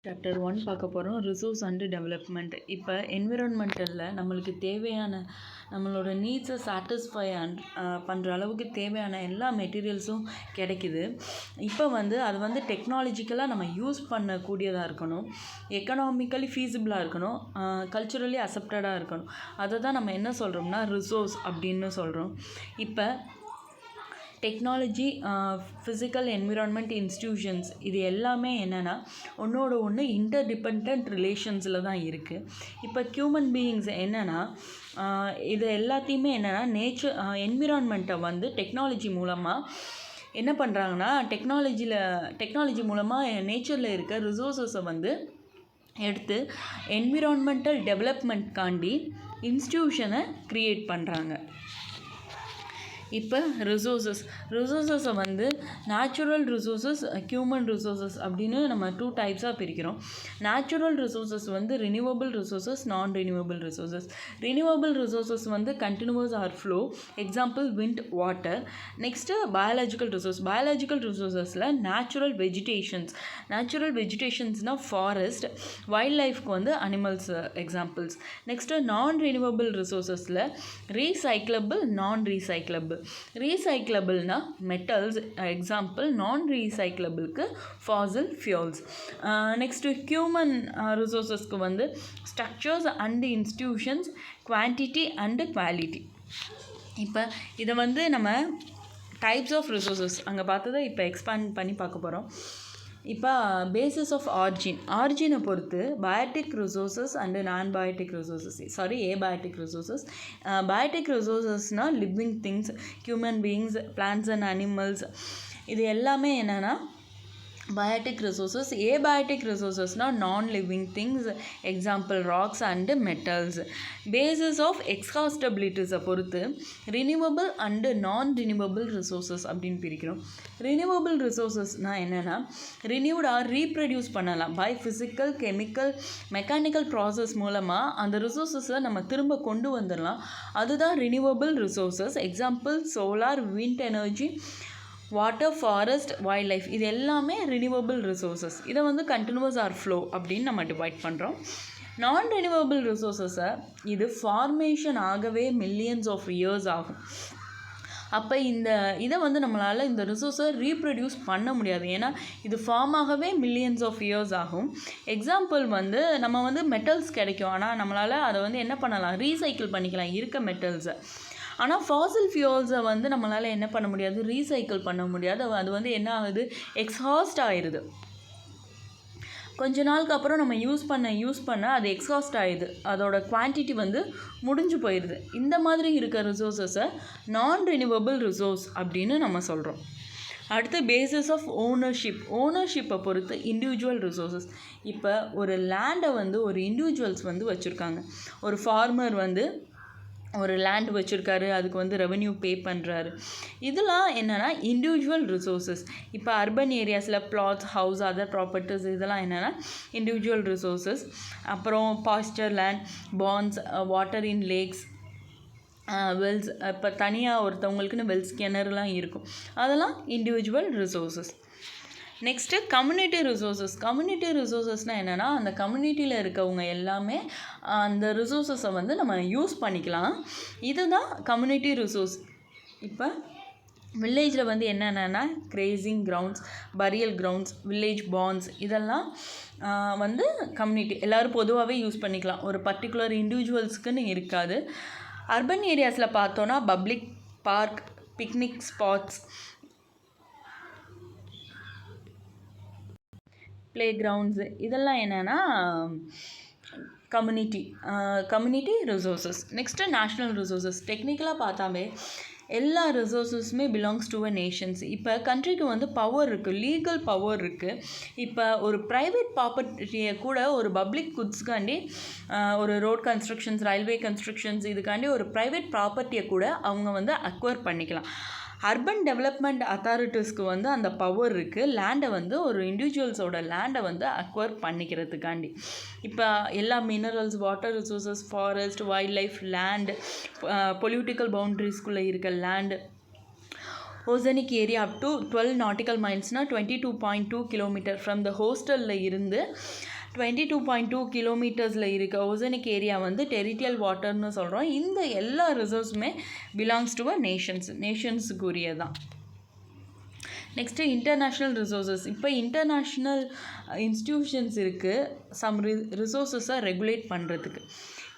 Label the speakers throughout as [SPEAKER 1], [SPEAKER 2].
[SPEAKER 1] Chapter 1 பார்க்க போகிறோம். Resource and development. இப்போ என்விரான்மெண்டலில் நம்மளுக்கு தேவையான நம்மளோட நீட்ஸை சாட்டிஸ்ஃபை பண்ணுற அளவுக்கு தேவையான எல்லா மெட்டீரியல்ஸும் கிடைக்குது. இப்போ அது டெக்னாலஜிக்கலாக நம்ம யூஸ் பண்ணக்கூடியதாக இருக்கணும், எக்கனாமிக்கலி ஃபீஸிபிளாக இருக்கணும், கல்ச்சுரலி அக்செப்டடாக இருக்கணும். அதை தான் நம்ம என்ன சொல்கிறோம்னா ரிசோர்ஸ் அப்படின்னு சொல்கிறோம். இப்போ டெக்னாலஜி, ஃபிசிக்கல் என்விரான்மெண்ட், இன்ஸ்டிடியூஷன்ஸ் இது எல்லாமே என்னென்னா ஒன்றோட ஒன்று இன்டர்டிபெண்ட் ரிலேஷன்ஸில் தான் இருக்குது. இப்போ ஹியூமன் பீயிங்ஸ் என்னென்னா இது எல்லாத்தையுமே என்னென்னா என்விரான்மெண்ட்டை டெக்னாலஜி மூலமாக என்ன பண்ணுறாங்கன்னா டெக்னாலஜி மூலமாக நேச்சரில் இருக்க ரிசோர்ஸஸை எடுத்து என்விரான்மெண்டல் டெவலப்மெண்ட்காண்டி இன்ஸ்டிடியூஷனை க்ரியேட் பண்ணுறாங்க. இப்போ ரிசோர்ஸஸை நேச்சுரல் ரிசோர்ஸஸ், ஹியூமன் ரிசோர்ஸஸ் அப்படின்னு நம்ம 2 டைப்ஸாக பிரிக்கிறோம். Natural resources renewable resources, non renewable resources. Renewable resources continuous or flow, example wind, water. Next biological ரிசோர்ஸஸில் நேச்சுரல் வெஜிடேஷன்ஸ்னால் ஃபாரஸ்ட், வைல்ட் லைஃப்க்கு animals examples. Next non renewable ரிசோர்ஸஸில் ரீசைக்கிளபிள், நான் ரீசைக்கிளபிள்னா metals example, non ரீசைக்கிளபிளுக்கு ஃபாசில் ஃபியூல்ஸ். நெக்ஸ்ட்டு ஹியூமன் ரிசோர்ஸஸ்க்கு structures and institutions, quantity and quality. இப்போ இதை நம்ம டைப்ஸ் ஆஃப் ரிசோர்ஸஸ் அங்கே பார்த்ததை இப்போ எக்ஸ்பேண்ட் பண்ணி பார்க்க போகிறோம். இப்போ பேசிஸ் ஆஃப் ஆரிஜினை பொறுத்து biotic resources and non biotic resources, abiotic resources. Biotic ரிசோர்ஸஸ்னால் living things, human beings, plants and animals, இது எல்லாமே என்னென்னா பயோட்டிக் ரிசோர்ஸஸ். ஏபயோட்டிக் ரிசோர்ஸஸ்னால் non living things, example rocks and metals. Basis of எக்ஸ்ஹாஸ்டபிலிட்டிஸை பொறுத்து renewable and non renewable resources அப்படின்னு பிரிக்கிறோம். Renewable ரிசோர்ஸஸ்னால் என்னென்னா ரினியூடாக ரீப்ரொடியூஸ் பண்ணலாம் by physical, chemical, mechanical process மூலமாக அந்த ரிசோர்ஸஸை நம்ம திரும்ப கொண்டு வந்துடலாம். அதுதான் renewable resources. Example solar, wind energy, water, forest, wild life, இது எல்லாமே ரினியூவபிள் ரிசோர்ஸஸ். இதை கண்டினியூஸ் ஆர் ஃப்ளோ அப்படின்னு நம்ம டிவைட் பண்ணுறோம். நான் ரினியூவபிள் ரிசோர்ஸஸை இது ஃபார்மேஷன் ஆகவே மில்லியன்ஸ் ஆஃப் இயர்ஸ் ஆகும். அப்போ இதை நம்மளால் இந்த ரிசோர்ஸை ரீப்ரொடியூஸ் பண்ண முடியாது, ஏன்னா இது ஃபார்ம் ஆகவே மில்லியன்ஸ் ஆஃப் இயர்ஸ் ஆகும். எக்ஸாம்பிள் நம்ம மெட்டல்ஸ் கிடைக்கும், ஆனால் நம்மளால் அதை என்ன பண்ணலாம், ரீசைக்கிள் பண்ணிக்கலாம் இருக்க மெட்டல்ஸை. ஆனால் ஃபாசில் ஃபியூல்ஸை நம்மளால் என்ன பண்ண முடியாது, ரீசைக்கிள் பண்ண முடியாது. அது என்ன ஆகுது, எக்ஸாஸ்ட் ஆயிடுது. கொஞ்ச நாளுக்கு அப்புறம் நம்ம யூஸ் பண்ண அது எக்ஸாஸ்ட் ஆகிடுது, அதோட குவான்டிட்டி முடிஞ்சு போயிடுது. இந்த மாதிரி இருக்க ரிசோர்ஸஸை நான் ரினியூவபிள் ரிசோர்ஸ் அப்படின்னு நம்ம சொல்கிறோம். அடுத்து பேசிஸ் ஆஃப் ஓனர்ஷிப்பை பொறுத்து இண்டிவிஜுவல் ரிசோர்ஸஸ். இப்போ ஒரு லேண்டை ஒரு இண்டிவிஜுவல்ஸ் வச்சுருக்காங்க. ஒரு ஃபார்மர் ஒரு லேண்ட் வச்சுருக்காரு, அதுக்கு ரெவென்யூ பே பண்ணுறாரு. இதெல்லாம் என்னென்னா இண்டிவிஜுவல் ரிசோர்ஸஸ். இப்போ அர்பன் ஏரியாஸில் பிளாட்ஸ், ஹவுஸ், அதர் ப்ராப்பர்ட்டிஸ், இதெல்லாம் என்னென்னா இண்டிவிஜுவல் ரிசோர்ஸஸ். அப்புறம் pasture land, ponds, water in lakes, wells. இப்போ தனியாக ஒருத்தவங்களுக்குன்னு வெல்ஸ், கிணறுலாம் இருக்கும், அதெல்லாம் இண்டிவிஜுவல் ரிசோர்ஸஸ். நெக்ஸ்ட்டு கம்யூனிட்டி ரிசோர்ஸஸ்னால் என்னென்னா அந்த கம்யூனிட்டியில் இருக்கவங்க எல்லாமே அந்த ரிசோர்ஸஸை நம்ம யூஸ் பண்ணிக்கலாம். இதுதான் கம்யூனிட்டி ரிசோர்ஸ். இப்போ வில்லேஜில் என்னென்னா grazing grounds, burial grounds, village ponds, இதெல்லாம் கம்யூனிட்டி எல்லோரும் பொதுவாகவே யூஸ் பண்ணிக்கலாம், ஒரு பர்டிகுலர் இண்டிவிஜுவல்ஸ்க்குன்னு இருக்காது. அர்பன் ஏரியாஸில் பார்த்தோன்னா public park, picnic spots, play grounds, இதெல்லாம் என்னென்னா community resources. Next national resources. டெக்னிக்கலாக பார்த்தாவே எல்லா ரிசோர்ஸஸுமே பிலாங்ஸ் டு அ நேஷன்ஸ். இப்போ கண்ட்ரிக்கு பவர் இருக்குது, லீகல் பவர் இருக்குது. இப்போ ஒரு ப்ரைவேட் ப்ராப்பர்ட்டியை கூட ஒரு பப்ளிக் குட்ஸ்க்காண்டி, ஒரு ரோட் கன்ஸ்ட்ரக்ஷன்ஸ், ரயில்வே கன்ஸ்ட்ரக்ஷன்ஸ், இதுக்காண்டி ஒரு ப்ரைவேட் ப்ராப்பர்ட்டியை கூட அவங்க அக்வயர் பண்ணிக்கலாம். அர்பன் டெவலப்மெண்ட் அத்தாரிட்டிஸ்க்கு அந்த பவர் இருக்குது, லேண்டை ஒரு இண்டிவிஜுவல்ஸோட லேண்டை அக்வயர் பண்ணிக்கிறதுக்காண்டி. இப்போ எல்லா minerals, water resources, forest, wild life, land, political பவுண்ட்ரிஸ்குள்ளே இருக்க land, oceanic area up to 12 nautical milesனால் 22.2 கிலோமீட்டர் ஃப்ரம் த ஹோஸ்டலில் இருந்து 22.2 கிலோமீட்டர்ஸில் இருக்க ஓசனிக் ஏரியா வந்து டெரிட்டரியல் வாட்டர்னு சொல்கிறோம். இந்த எல்லா ரிசர்வ்ஸுமே பிலாங்ஸ் டு அ நேஷன்ஸுக்குரியதான். Next international resources. இப்போ இன்டர்நேஷ்னல் இன்ஸ்டிடியூஷன்ஸ் இருக்குது சம் ரிசோர்ஸஸை ரெகுலேட் பண்ணுறதுக்கு.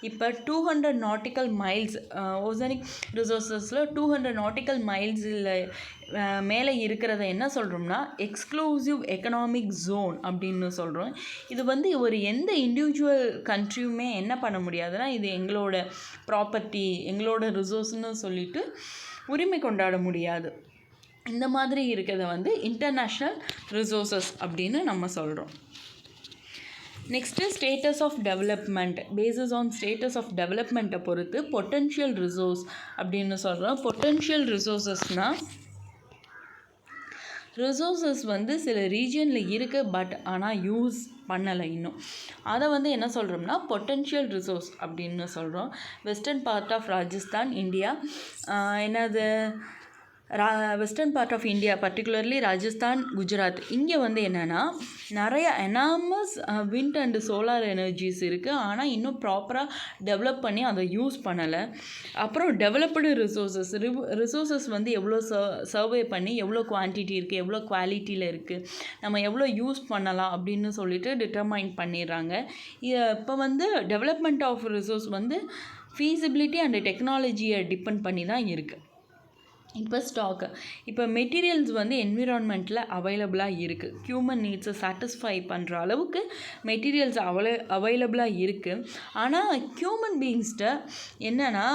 [SPEAKER 1] இப்போ 200 நாட்டிக்கல் மைல்ஸ் ஓசனிக் ரிசோர்ஸஸில் 200 நாட்டிக்கல் மைல்ஸில் மேலே இருக்கிறத என்ன சொல்கிறோம்னா எக்ஸ்க்ளூசிவ் எக்கனாமிக் ஜோன் அப்படின்னு சொல்கிறோம். இது வந்து ஒரு எந்த இண்டிவிஜுவல் கண்ட்ரியுமே என்ன பண்ண முடியாதுன்னா இது எங்களோட ப்ராப்பர்ட்டி, எங்களோட ரிசோர்ஸ்னு சொல்லிட்டு உரிமை கொண்டாட முடியாது. இந்த மாதிரி இருக்கிறத வந்து இன்டர்நேஷ்னல் ரிசோர்ஸஸ் அப்படின்னு நம்ம சொல்கிறோம். Next status of development. Basis on status of டெவலப்மெண்ட்டை பொறுத்து பொட்டென்ஷியல் ரிசோர்ஸ் அப்படின்னு சொல்கிறோம். பொட்டென்ஷியல் ரிசோர்ஸஸ்னால் ரிசோர்ஸஸ் வந்து சில ரீஜனில் இருக்குது பட் ஆனால் யூஸ் பண்ணலை இன்னும். அதை வந்து என்ன சொல்கிறோம்னா பொட்டென்ஷியல் ரிசோர்ஸ் அப்படின்னு சொல்கிறோம். Western part of Rajasthan India என்னது western part of India particularly Rajasthan, Gujarat இங்கே வந்து என்னென்னா நிறைய enormous wind and solar energies இருக்குது. ஆனால் இன்னும் ப்ராப்பராக டெவலப் பண்ணி அதை யூஸ் பண்ணலை. அப்புறம் டெவலப்டு ரிசோர்ஸஸ் வந்து எவ்வளோ சர்வே பண்ணி எவ்வளோ குவான்டிட்டி இருக்குது, எவ்வளோ குவாலிட்டியில் இருக்குது, நம்ம எவ்வளோ யூஸ் பண்ணலாம் அப்படின்னு சொல்லிட்டு டிட்டர்மைன் பண்ணிடுறாங்க. இப்போ வந்து டெவலப்மெண்ட் ஆஃப் ரிசோர்ஸ் வந்து ஃபீஸிபிலிட்டி அண்டு டெக்னாலஜியை டிபெண்ட் பண்ணி தான் இருக்குது. இப்போ ஸ்டாக்கு. இப்போ மெட்டீரியல்ஸ் வந்து என்விரான்மெண்ட்டில் அவைலபிளாக இருக்குது. ஹியூமன் நீட்ஸை சாட்டிஸ்ஃபை பண்ணுற அளவுக்கு மெட்டீரியல்ஸ் அவைலபிளாக இருக்குது. ஆனால் ஹியூமன் பீயிங்ஸ்கிட்ட என்னென்னா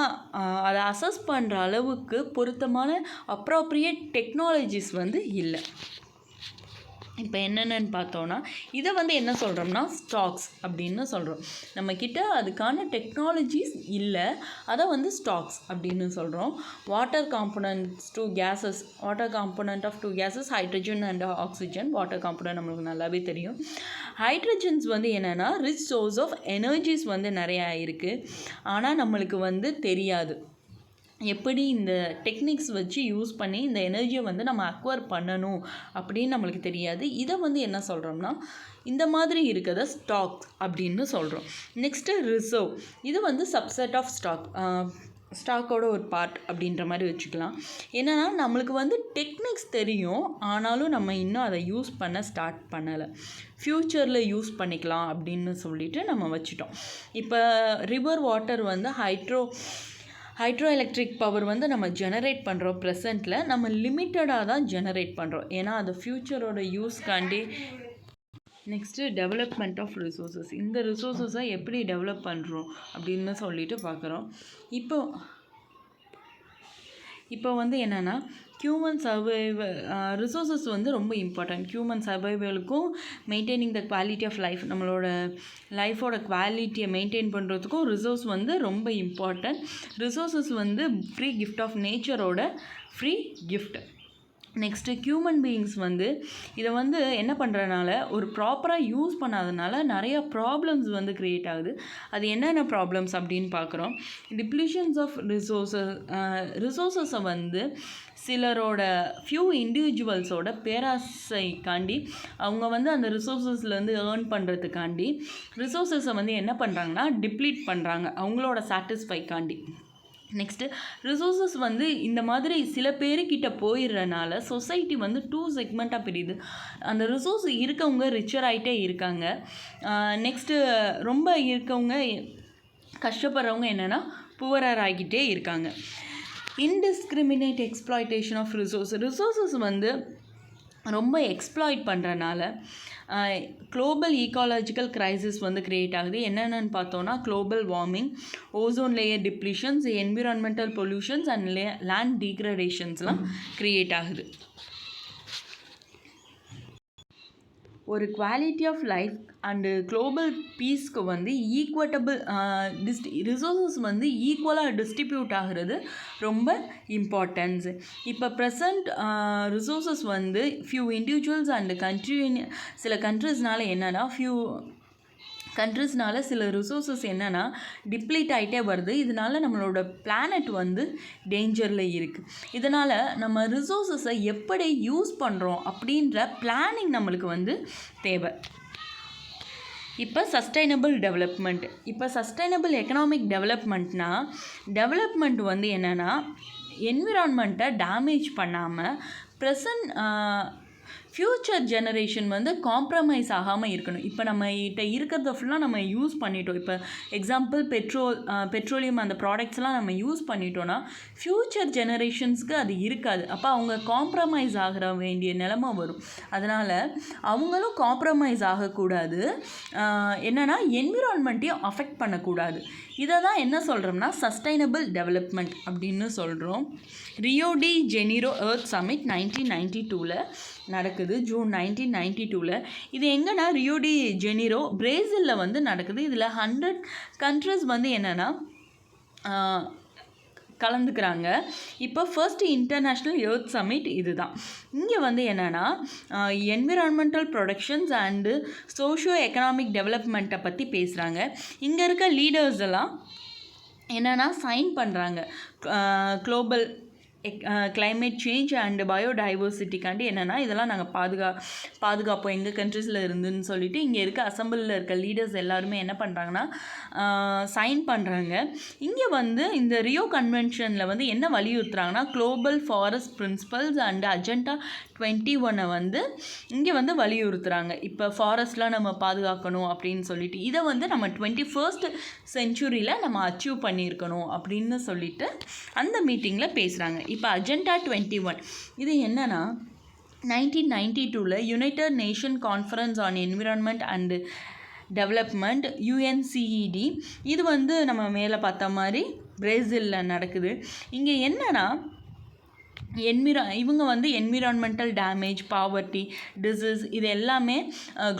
[SPEAKER 1] அதை அசஸ் பண்ணுற அளவுக்கு பொருத்தமான அப்ராப்ரியேட் டெக்னாலஜிஸ் வந்து இல்லை. இப்போ என்னென்னு பார்த்தோன்னா இதை வந்து என்ன சொல்கிறோம்னா ஸ்டாக்ஸ் அப்படின்னு சொல்கிறோம். நம்மக்கிட்ட அதுக்கான டெக்னாலஜிஸ் இல்லை, அதை வந்து ஸ்டாக்ஸ் அப்படின்னு சொல்கிறோம். Water components to gases. Water component of 2 gases hydrogen and oxygen. Water component நம்மளுக்கு நல்லாவே தெரியும். ஹைட்ரஜன்ஸ் வந்து என்னென்னா ரிச் சோர்ஸ் ஆஃப் எனர்ஜிஸ் வந்து நிறையா இருக்குது. ஆனால் நம்மளுக்கு வந்து தெரியாது எப்படி இந்த டெக்னிக்ஸ் வச்சு யூஸ் பண்ணி இந்த எனர்ஜியை வந்து நம்ம அக்வயர் பண்ணணும் அப்படின்னு நம்மளுக்கு தெரியாது. இதை வந்து என்ன சொல்கிறோம்னா இந்த மாதிரி இருக்கிறத ஸ்டாக் அப்படின்னு சொல்கிறோம். Next reserve. இது வந்து சப்செட் ஆஃப் ஸ்டாக்கோட ஒரு பார்ட் அப்படின்ற மாதிரி வச்சுக்கலாம். என்னென்னா நம்மளுக்கு வந்து டெக்னிக்ஸ் தெரியும், ஆனாலும் நம்ம இன்னும் அதை யூஸ் பண்ண ஸ்டார்ட் பண்ணலை. ஃப்யூச்சரில் யூஸ் பண்ணிக்கலாம் அப்படின்னு சொல்லிட்டு நம்ம வச்சுட்டோம். இப்போ ரிவர் வாட்டர் வந்து ஹைட்ரோ எலக்ட்ரிக் பவர் வந்து நம்ம ஜெனரேட் பண்ணுறோம். ப்ரெசண்ட்டில் நம்ம லிமிட்டடாக தான் ஜெனரேட் பண்ணுறோம், ஏன்னா அது ஃப்யூச்சரோட யூஸ்காண்டி. Next development of resources. இந்த ரிசோர்ஸஸை எப்படி டெவலப் பண்ணுறோம் அப்படின்னு சொல்லிட்டு பார்க்குறோம். இப்போ வந்து என்னென்னா ஹியூமன் சர்வைவல் ரிசோர்ஸஸ் வந்து ரொம்ப இம்பார்ட்டன்ட். ஹியூமன் சர்வைவலுக்கும் maintaining the quality of life, நம்மளோட லைஃபோட குவாலிட்டியை மெயின்டைன் பண்ணுறதுக்கும் ரிசோர்ஸ் வந்து ரொம்ப இம்பார்ட்டன்ட். ரிசோர்ஸஸ் வந்து ஃப்ரீ கிஃப்ட் ஆஃப் நேச்சரோட free gift. Next human beings வந்து இதை வந்து என்ன பண்ணுறதுனால ஒரு ப்ராப்பராக யூஸ் பண்ணாதனால நிறையா ப்ராப்ளம்ஸ் வந்து க்ரியேட் ஆகுது. அது என்னென்ன ப்ராப்ளம்ஸ் அப்படின்னு பார்க்குறோம். டிப்ளீஷன்ஸ் ஆஃப் ரிசோர்ஸஸை வந்து சிலரோட ஃபியூ இண்டிவிஜுவல்ஸோட பேராசைக்காண்டி அவங்க வந்து அந்த ரிசோர்ஸஸ்லேருந்து ஏர்ன் பண்ணுறதுக்காண்டி ரிசோர்ஸஸை வந்து என்ன பண்ணுறாங்கன்னா டிப்ளீட் பண்ணுறாங்க அவங்களோட சாட்டிஸ்ஃபைக்காண்டி. நெக்ஸ்ட்டு ரிசோர்ஸஸ் வந்து இந்த மாதிரி சில பேருக்கிட்ட போயிடுறனால சொசைட்டி வந்து 2 செக்மெண்ட்டாக பிரியுது. அந்த ரிசோர்ஸ் இருக்கவங்க ரிச்சர் ஆகிட்டே இருக்காங்க. நெக்ஸ்ட்டு ரொம்ப இருக்கவங்க கஷ்டப்படுறவங்க என்னென்னா புவரர் ஆகிக்கிட்டே இருக்காங்க. இன்டிஸ்கிரிமினேட் எக்ஸ்ப்ளாய்டேஷன் ஆஃப் ரிசோர்ஸஸ் வந்து ரொம்ப எக்ஸ்ப்ளாய்ட் பண்ணுறனால குளோபல் ஈக்காலஜிக்கல் க்ரைசிஸ் வந்து க்ரியேட் ஆகுது. என்னென்னு பார்த்தோன்னா global warming, ozone layer depletions, environmental pollutions and land டீக்ரடேஷன்ஸ்லாம் க்ரியேட் ஆகுது. ஒரு quality of life and global பீஸ்க்கு வந்து ஈக்குவட்டபிள் ரிசோர்ஸஸ் வந்து ஈக்குவலாக டிஸ்ட்ரிபியூட் ஆகிறது ரொம்ப இம்பார்ட்டன்ஸ். இப்போ ப்ரெசண்ட் ரிசோர்ஸஸ் வந்து ஃபியூ இண்டிவிஜுவல்ஸ் அண்டு சில கண்ட்ரிஸ்னால என்னென்னா சில ரிசோர்ஸஸ் என்னென்னா டிப்ளீட் ஆகிட்டே வருது. இதனால் நம்மளோட பிளானட் வந்து டேஞ்சரில் இருக்குது. இதனால் நம்ம ரிசோர்ஸஸை எப்படி யூஸ் பண்ணுறோம் அப்படின்ற பிளானிங் நம்மளுக்கு வந்து தேவை. இப்போ சஸ்டைனபிள் டெவலப்மெண்ட். இப்போ சஸ்டைனபிள் எக்கனாமிக் டெவலப்மெண்ட்னா டெவலப்மெண்ட் வந்து என்னென்னா என்விரான்மெண்ட்டை டேமேஜ் பண்ணாமல் ப்ரெசன்ட் ஃப்யூச்சர் ஜெனரேஷன் வந்து காம்ப்ரமைஸ் ஆகாமல் இருக்கணும். இப்போ நம்மகிட்ட இருக்கிறத ஃபுல்லாக நம்ம யூஸ் பண்ணிட்டோம். இப்போ எக்ஸாம்பிள் பெட்ரோலியம் அந்த ப்ராடக்ட்ஸ்லாம் நம்ம யூஸ் பண்ணிட்டோன்னா ஃப்யூச்சர் ஜெனரேஷன்ஸ்க்கு அது இருக்காது. அப்போ அவங்க காம்ப்ரமைஸ் ஆகிற வேண்டிய நிலமை வரும். அதனால் அவங்களும் காம்ப்ரமைஸ் ஆகக்கூடாது, என்னென்னா என்விரான்மெண்ட்டையும் அஃபெக்ட் பண்ணக்கூடாது. இதை தான் என்ன சொல்கிறோம்னா சஸ்டைனபிள் டெவலப்மெண்ட் அப்படின்னு சொல்கிறோம். Rio de Janeiro earth submit 1992 நடக்குது, ஜூன் 1992. இது எங்கன்னா ரியோ டி ஜெனிரோ பிரேசிலில் வந்து நடக்குது. இதில் 100 கண்ட்ரிஸ் வந்து என்னென்னா கலந்துக்கிறாங்க. இப்போ ஃபர்ஸ்ட் இன்டர்நேஷ்னல் எர்த் சமிட் இது தான். இங்கே வந்து என்னென்னா environmental productions and socio economic டெவலப்மெண்ட்டை பற்றி பேசுகிறாங்க. இங்கே இருக்க லீடர்ஸ் எல்லாம் என்னென்னா சைன் பண்ணுறாங்க குளோபல் கிளைமேட் சேஞ்ச் அண்டு பயோடைவர்சிட்டிக்காண்டி என்னென்னா இதெல்லாம் நாங்கள் பாதுகாப்போம் எங்கள் கண்ட்ரீஸில் இருந்துன்னு சொல்லிட்டு இங்கே இருக்க அசம்பிளில் இருக்க லீடர்ஸ் எல்லாருமே என்ன பண்ணுறாங்கன்னா சைன் பண்ணுறாங்க. இங்கே வந்து இந்த ரியோ கன்வென்ஷனில் வந்து என்ன வலியுறுத்துறாங்கன்னா global forest principles and agenda 21 வந்து இங்கே வந்து வலியுறுத்துகிறாங்க. இப்போ ஃபாரஸ்ட்லாம் நம்ம பாதுகாக்கணும் அப்படின்னு சொல்லிட்டு இதை வந்து நம்ம 21st செஞ்சுரியில் நம்ம அச்சீவ் பண்ணியிருக்கணும் அப்படின்னு சொல்லிட்டு அந்த மீட்டிங்கில் பேசுகிறாங்க. இப்போ அஜெண்டா 21 இது என்னென்னா 1992 United nation conference on environment and development UNCED இது வந்து நம்ம மேலே பார்த்த மாதிரி பிரேசிலில் நடக்குது. இங்கே என்னென்னா இவங்க வந்து என்விரான்மெண்டல் டேமேஜ், பாவர்ட்டி, டிசீஸ் இது எல்லாமே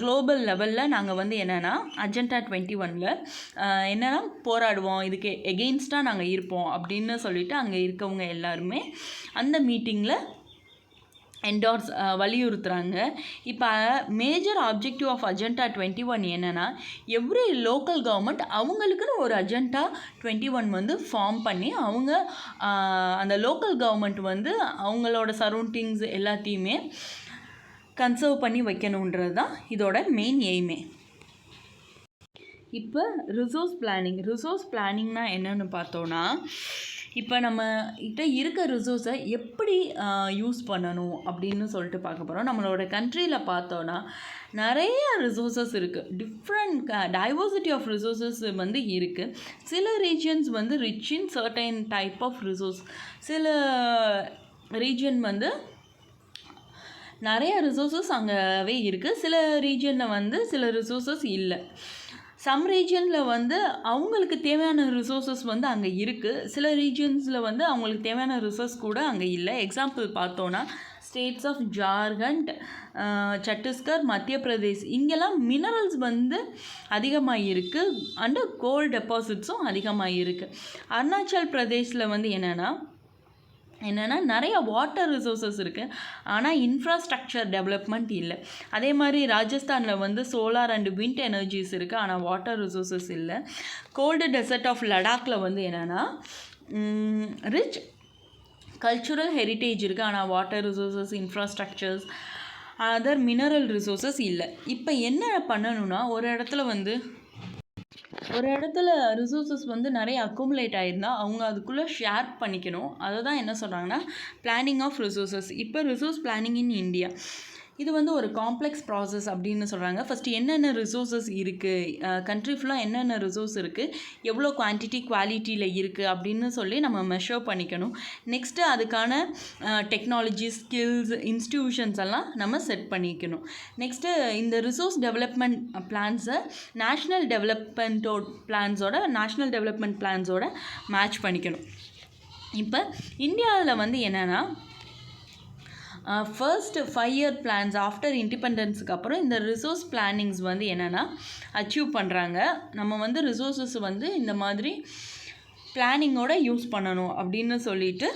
[SPEAKER 1] குளோபல் லெவலில் நாங்கள் வந்து என்னென்னா அஜெண்டா 21 என்னென்னா போராடுவோம், இதுக்கு எகெயின்ஸ்டாக நாங்கள் இருப்போம் அப்படின்னு சொல்லிட்டு அங்கே இருக்கவங்க எல்லாருமே அந்த மீட்டிங்கில் என்டார்ஸ் வலியுறுத்துகிறாங்க. இப்போ மேஜர் ஆப்ஜெக்டிவ் ஆஃப் அஜெண்டா 21 என்னென்னா எவ்ரி லோக்கல் கவர்மெண்ட் அவங்களுக்குன்னு ஒரு அஜெண்டா 21 வந்து ஃபார்ம் பண்ணி அவங்க அந்த லோக்கல் கவர்மெண்ட் வந்து அவங்களோட சரௌண்டிங்ஸ் எல்லாத்தையுமே கன்சர்வ் பண்ணி வைக்கணுன்றது தான் இதோட மெயின் எய்மே. இப்போ ரிசோர்ஸ் பிளானிங்னா என்னென்னு பார்த்தோன்னா இப்போ நம்ம கிட்ட இருக்க ரிசோர்ஸை எப்படி யூஸ் பண்ணணும் அப்படின்னு சொல்லிட்டு பார்க்க போகிறோம். நம்மளோட கண்ட்ரியில் பார்த்தோன்னா நிறைய ரிசோர்ஸஸ் இருக்குது, டிஃப்ரெண்ட் டைவர்சிட்டி ஆஃப் ரிசோர்ஸஸ் வந்து இருக்குது. சில ரீஜன்ஸ் வந்து rich in certain type of resource, சில ரீஜன் வந்து நிறைய ரிசோர்ஸஸ் அங்கேவே இருக்குது, சில ரீஜனில் வந்து சில ரிசோர்ஸஸ் இல்லை. சம் ரீஜனில் வந்து அவங்களுக்கு தேவையான ரிசோர்ஸஸ் வந்து அங்கே இருக்குது, சில ரீஜன்ஸில் வந்து அவங்களுக்கு தேவையான ரிசோர்ஸ் கூட அங்கே இல்லை. எக்ஸாம்பிள் பார்த்தோன்னா ஸ்டேட்ஸ் ஆஃப் ஜார்க்கண்ட், சத்தீஸ்கர், மத்திய பிரதேஷ் இங்கெல்லாம் மினரல்ஸ் வந்து அதிகமாக இருக்குது அண்டு கோல் டெபாசிட்ஸும் அதிகமாக இருக்குது. அருணாச்சல் பிரதேஷில் வந்து என்னென்னா நிறைய வாட்டர் ரிசோர்ஸஸ் இருக்குது, ஆனால் இன்ஃப்ராஸ்ட்ரக்சர் டெவலப்மெண்ட் இல்லை. அதே மாதிரி ராஜஸ்தானில் வந்து சோலார் அண்டு விண்ட் எனர்ஜிஸ் இருக்குது, ஆனால் வாட்டர் ரிசோர்ஸஸ் இல்லை. கோல்டு டெசர்ட் ஆஃப் லடாக்கில் வந்து என்னென்னா ரிச் கல்ச்சுரல் ஹெரிட்டேஜ் இருக்குது, ஆனால் water resources, infrastructures, other mineral resources இல்லை. இப்போ என்ன பண்ணணும்னா ஒரு இடத்துல ரிசோர்ஸஸ் வந்து நிறைய அக்குமுலேட் ஆகிருந்தால் அவங்க அதுக்குள்ளே ஷேர் பண்ணிக்கணும். அதை தான் என்ன சொல்கிறாங்கன்னா பிளானிங் ஆஃப் ரிசோர்ஸஸ். இப்போ ரிசோர்ஸ் பிளானிங் இன் இந்தியா இது வந்து ஒரு காம்ப்ளெக்ஸ் ப்ராசஸ் அப்படின்னு சொல்கிறாங்க. ஃபஸ்ட்டு என்னென்ன ரிசோர்ஸஸ் இருக்குது, கண்ட்ரி ஃபுல்லாக என்னென்ன ரிசோர்ஸ் இருக்குது, எவ்வளோ குவான்டிட்டி குவாலிட்டியில் இருக்குது அப்படின்னு சொல்லி நம்ம மெஷர் பண்ணிக்கணும். நெக்ஸ்ட்டு அதுக்கான டெக்னாலஜி, ஸ்கில்ஸ், இன்ஸ்டிடியூஷன்ஸ் எல்லாம் நம்ம செட் பண்ணிக்கணும். நெக்ஸ்ட்டு இந்த ரிசோர்ஸ் டெவலப்மெண்ட் பிளான்ஸை நேஷ்னல் டெவலப்மெண்ட் பிளான்ஸோட மேட்ச் பண்ணிக்கணும். இப்போ இந்தியாவில் வந்து என்னென்னா ஃபர்ஸ்ட் 5 இயர் பிளான்ஸ் ஆஃப்டர் இண்டிபெண்டன்ஸுக்கு அப்புறம் இந்த ரிசோர்ஸ் பிளானிங்ஸ் வந்து என்னென்னா அச்சீவ் பண்ணுறாங்க. நம்ம வந்து ரிசோர்ஸஸ் வந்து இந்த மாதிரி பிளானிங்கோட யூஸ் பண்ணணும் அப்படின்னு சொல்லிட்டு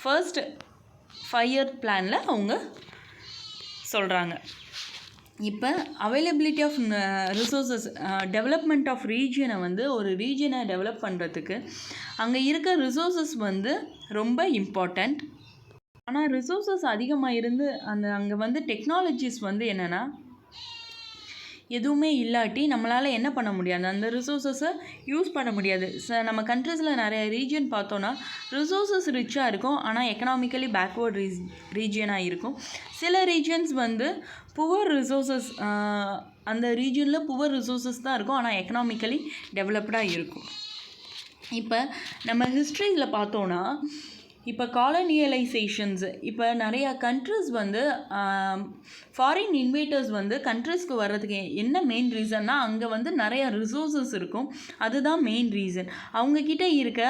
[SPEAKER 1] ஃபர்ஸ்ட் 5 இயர் பிளானில் அவங்க சொல்கிறாங்க. இப்போ availability of resources, development of ரீஜனை வந்து ஒரு ரீஜனை டெவலப் பண்ணுறதுக்கு அங்கே இருக்க ரிசோர்ஸஸ் வந்து ரொம்ப இம்பார்ட்டண்ட். ஆனால் ரிசோர்ஸஸ் அதிகமாக இருந்து அங்கே வந்து டெக்னாலஜிஸ் வந்து என்னென்னா எதுவுமே இல்லாட்டி நம்மளால் என்ன பண்ண முடியாது, அந்த ரிசோர்ஸஸை யூஸ் பண்ண முடியாது. நம்ம கண்ட்ரீஸில் நிறைய ரீஜன் பார்த்தோன்னா ரிசோர்ஸஸ் ரிச்சாக இருக்கும், ஆனால் எக்கனாமிக்கலி பேக்வேர்ட் ரீஜியனாக இருக்கும். சில ரீஜன்ஸ் வந்து புவர் ரிசோர்ஸஸ், அந்த ரீஜனில் புவர் ரிசோர்ஸஸ் தான் இருக்கும், ஆனால் எக்கனாமிக்கலி டெவலப்டாக இருக்கும். இப்போ நம்ம ஹிஸ்ட்ரியில் பார்த்தோன்னா இப்போ காலனியலைசேஷன்ஸ், இப்போ நிறையா கண்ட்ரிஸ் வந்து ஃபாரின் இன்வேட்டர்ஸ் வந்து கண்ட்ரிஸ்க்கு வர்றதுக்கு என்ன மெயின் ரீசன்னா, அங்கே வந்து நிறையா ரிசோர்ஸஸ் இருக்கும், அதுதான் மெயின் ரீசன். அவங்கக்கிட்ட இருக்க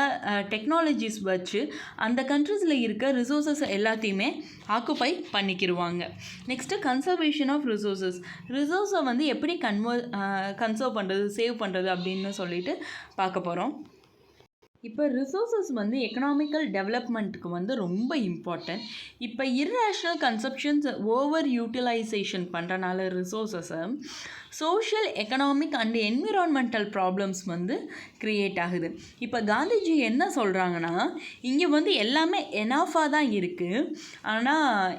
[SPEAKER 1] டெக்னாலஜிஸ் வச்சு அந்த கண்ட்ரிஸில் இருக்க ரிசோர்ஸஸ் எல்லாத்தையுமே ஆக்குப்பை பண்ணிக்கிடுவாங்க. நெக்ஸ்ட்டு கன்சர்வேஷன் ஆஃப் ரிசோர்ஸை வந்து எப்படி கன்சர்வ் பண்ணுறது, சேவ் பண்ணுறது அப்படின்னு சொல்லிட்டு பார்க்க போகிறோம். இப்போ ரிசோர்ஸஸ் வந்து எக்கனாமிக்கல் டெவலப்மெண்ட்டுக்கு வந்து ரொம்ப இம்பார்ட்டன்ட். இப்போ இர்ரேஷ்னல் கன்சப்ஷன்ஸ் ஓவர் யூட்டிலைசேஷன் பண்ணுறனால ரிசோர்ஸஸை social, economic and environmental problems வந்து க்ரியேட் ஆகுது. இப்போ காந்திஜி என்ன சொல்கிறாங்கன்னா, இங்கே வந்து எல்லாமே எனாஃபாக தான் இருக்குது, ஆனால்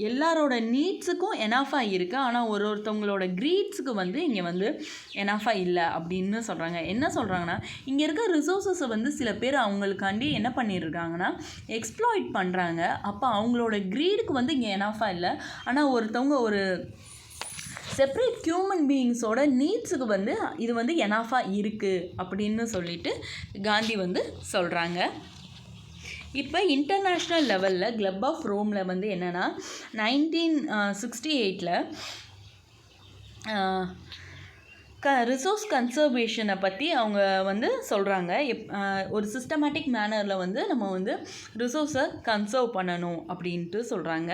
[SPEAKER 1] எல்லாரோட நீட்ஸுக்கும் எனாஃபாக இருக்குது, ஆனால் ஒருத்தவங்களோட க்ரீட்ஸுக்கு வந்து இங்கே வந்து எனாஃபாக இல்லை அப்படின்னு சொல்கிறாங்க. என்ன சொல்கிறாங்கன்னா, இங்கே இருக்க ரிசோர்ஸஸை வந்து சில பேர் அவங்களுக்காண்டி என்ன பண்ணியிருக்காங்கன்னா எக்ஸ்ப்ளாய்ட் பண்ணுறாங்க. அப்போ அவங்களோட க்ரீடுக்கு வந்து இங்கே எனாஃபாக இல்லை, ஆனால் ஒருத்தவங்க ஒரு செப்ரேட் ஹியூமன் பீயிங்ஸோட நீட்ஸுக்கு வந்து இது வந்து எனாஃபாக இருக்குது அப்படின்னு சொல்லிட்டு காந்தி வந்து சொல்கிறாங்க. இப்போ இன்டர்நேஷ்னல் லெவலில் கிளப் ஆஃப் ரோமில் வந்து என்னென்னா 1968 ரிசோர்ஸ் கன்சர்வேஷனை பற்றி அவங்க வந்து சொல்கிறாங்க. ஒரு சிஸ்டமேட்டிக் மேனரில் வந்து நம்ம வந்து ரிசோர்ஸை கன்சர்வ் பண்ணணும் அப்படின்ட்டு சொல்கிறாங்க.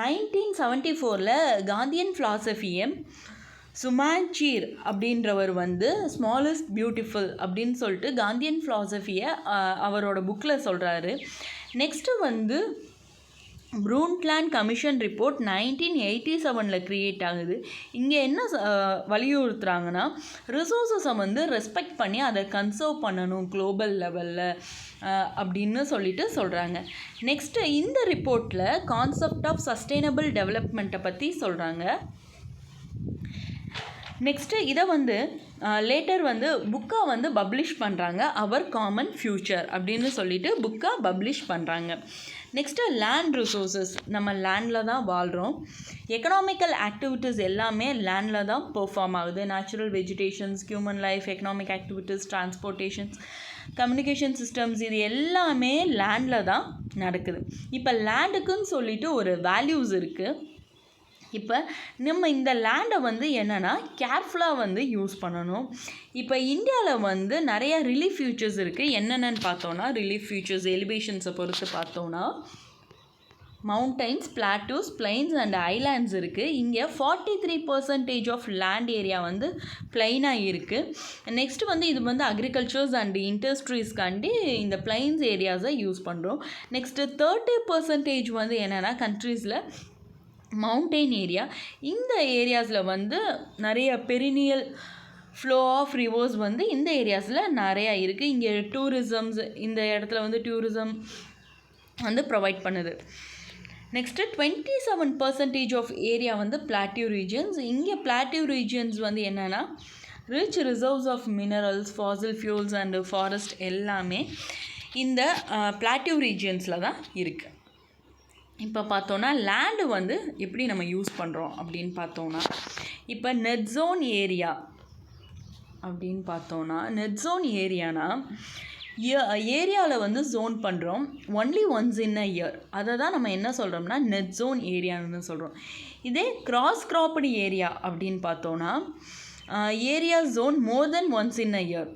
[SPEAKER 1] 1974 காந்தியன் ஃபிலாசபியை சுமான்சீர் அப்படின்றவர் வந்து ஸ்மால் இஸ் பியூட்டிஃபுல் அப்படின்னு சொல்லிட்டு காந்தியன் ஃபிலாசபியை அவரோட புக்கில் சொல்கிறாரு. நெக்ஸ்ட்டு வந்து ப்ரூண்ட்லேண்ட் கமிஷன் ரிப்போர்ட் 1987 க்ரியேட் ஆகுது. இங்கே என்ன வலியுறுத்துகிறாங்கன்னா, ரிசோர்ஸஸை வந்து ரெஸ்பெக்ட் பண்ணி அதை கன்சர்வ் பண்ணணும் குளோபல் லெவலில் அப்படின்னு சொல்லிட்டு சொல்கிறாங்க. நெக்ஸ்ட்டு இந்த ரிப்போர்ட்டில் கான்செப்ட் ஆஃப் சஸ்டெயினபிள் டெவலப்மெண்ட்டை பற்றி சொல்கிறாங்க. நெக்ஸ்ட்டு இதை வந்து லேட்டர் வந்து புக்காக வந்து பப்ளிஷ் பண்ணுறாங்க. அவர் காமன் ஃப்யூச்சர் அப்படின்னு சொல்லிட்டு புக்காக பப்ளிஷ் பண்ணுறாங்க. நெக்ஸ்ட்டு லேண்ட் ரிசோர்ஸஸ், நம்ம லேண்டில் தான் வாழ்கிறோம், எக்கனாமிக்கல் ஆக்டிவிட்டீஸ் எல்லாமே லேண்டில் தான் பெர்ஃபார்ம் ஆகுது. Natural vegetations, human life, economic activities, transportations, communication systems, இது எல்லாமே லேண்டில் தான் நடக்குது. இப்போ லேண்டுக்குன்னு சொல்லிட்டு ஒரு வேல்யூஸ் இருக்குது. இப்போ நம்ம இந்த லேண்டை வந்து என்னென்னா கேர்ஃபுல்லாக வந்து யூஸ் பண்ணணும். இப்போ இந்தியாவில் வந்து நிறையா ரிலீஃப் ஃபியூச்சர்ஸ் இருக்குது. என்னென்னு பார்த்தோன்னா, ரிலீஃப் ஃபியூச்சர்ஸ் எலிவேஷன்ஸை பொறுத்து பார்த்தோன்னா mountains, plateaus, plains and islands இருக்குது. இங்கே 43% ஆஃப் லேண்ட் ஏரியா வந்து பிளைனாக இருக்குது. நெக்ஸ்ட்டு வந்து இது வந்து அக்ரிகல்ச்சர்ஸ் அண்ட் இண்டஸ்ட்ரீஸ்க்காண்டி இந்த பிளைன்ஸ் ஏரியாஸை யூஸ் பண்ணுறோம். நெக்ஸ்ட்டு 30% வந்து என்னென்னா கண்ட்ரீஸில் மவுண்டெயின் ஏரியா. இந்த ஏரியாஸில் வந்து நிறைய பெரினியல் ஃப்ளோ ஆஃப் ரிவர்ஸ் வந்து இந்த ஏரியாஸில் நிறையா இருக்குது. இங்கே டூரிசம்ஸ், இந்த இடத்துல வந்து டூரிசம் வந்து ப்ரொவைட் பண்ணுது. நெக்ஸ்ட்டு 27% ஆஃப் ஏரியா வந்து பிளாட்டியூ ரீஜன்ஸ். இங்கே பிளாட்டியூ ரீஜன்ஸ் வந்து என்னென்னா rich reserves of minerals, fossil fuels and forest எல்லாமே இந்த பிளாட்டியூ ரீஜன்ஸில் தான் இருக்குது. இப்போ பார்த்தோன்னா லேண்டு வந்து எப்படி நம்ம யூஸ் பண்ணுறோம் அப்படின்னு பார்த்தோன்னா, இப்போ நெட் ஜோன் ஏரியா அப்படின்னு பார்த்தோன்னா, நெட் ஜோன் ஏரியானா ஏரியாவில் வந்து ஜோன் பண்ணுறோம் only once in a year, அதை தான் நம்ம என்ன சொல்கிறோம்னா நெட் ஜோன் ஏரியான்னு சொல்கிறோம். இதே கிராஸ் கிராப்டு ஏரியா அப்படின்னு பார்த்தோன்னா area sown more than once in a year,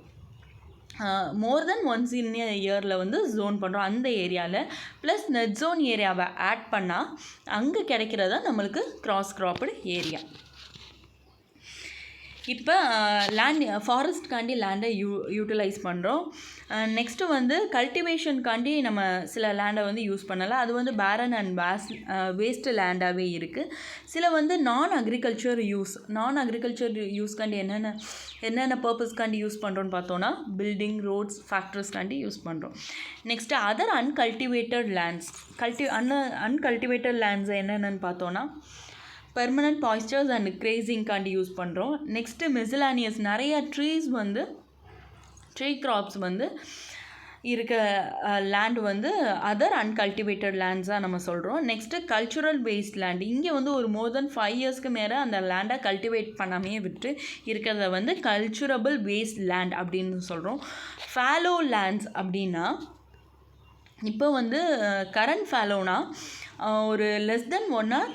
[SPEAKER 1] more than once in இயரில் வந்து ஜோன் பண்ணுறோம் அந்த ஏரியாவில். ப்ளஸ் நெட் ஜோன் ஏரியாவை ஆட் பண்ணால் அங்கே கிடைக்கிறதா நம்மளுக்கு கிராஸ் கிராப்டு ஏரியா. இப்போ ஃபாரஸ்ட்காண்டி லேண்டை யூட்டிலைஸ் பண்ணுறோம். நெக்ஸ்ட்டு வந்து கல்டிவேஷனுக்காண்டி நம்ம சில லேண்டை வந்து யூஸ் பண்ணலாம். அது வந்து பேரன் அண்ட் வேஸ்ட்டு லேண்டாகவே இருக்குது. சில வந்து நான் அக்ரிகல்ச்சர் யூஸ்க்காண்டி என்னென்ன பர்பஸ்க்காண்டி யூஸ் பண்ணுறோன்னு பார்த்தோன்னா பில்டிங், ரோட்ஸ், ஃபேக்ட்ரிஸ்க்காண்டி யூஸ் பண்ணுறோம். Next other uncultivated lands. Uncultivated lands என்னென்னு பார்த்தோன்னா பெர்மனன்ட் பாய்ஸ்டர்ஸ் அண்ட் கிரேசிங்காண்டி யூஸ் பண்ணுறோம். நெக்ஸ்ட்டு மிசிலானியஸ் நிறையா ட்ரீ கிராப்ஸ் வந்து இருக்க லேண்ட் வந்து அதர் அன்கல்டிவேட்டட் லேண்ட்ஸாக நம்ம சொல்கிறோம். நெக்ஸ்ட்டு கல்ச்சுரல் பேஸ்ட் லேண்ட், இங்கே வந்து ஒரு மோர் தென் 5 இயர்ஸ்க்கு மேலே அந்த லேண்டை கல்டிவேட் பண்ணாமையே விட்டு இருக்கிறத வந்து கல்ச்சுரபிள் பேஸ்ட் லேண்ட் அப்படின்னு சொல்கிறோம். ஃபாலோ லேண்ட்ஸ் அப்படின்னா இப்போ வந்து கரண்ட் ஃபாலோனா ஒரு லெஸ் தென் 1 hour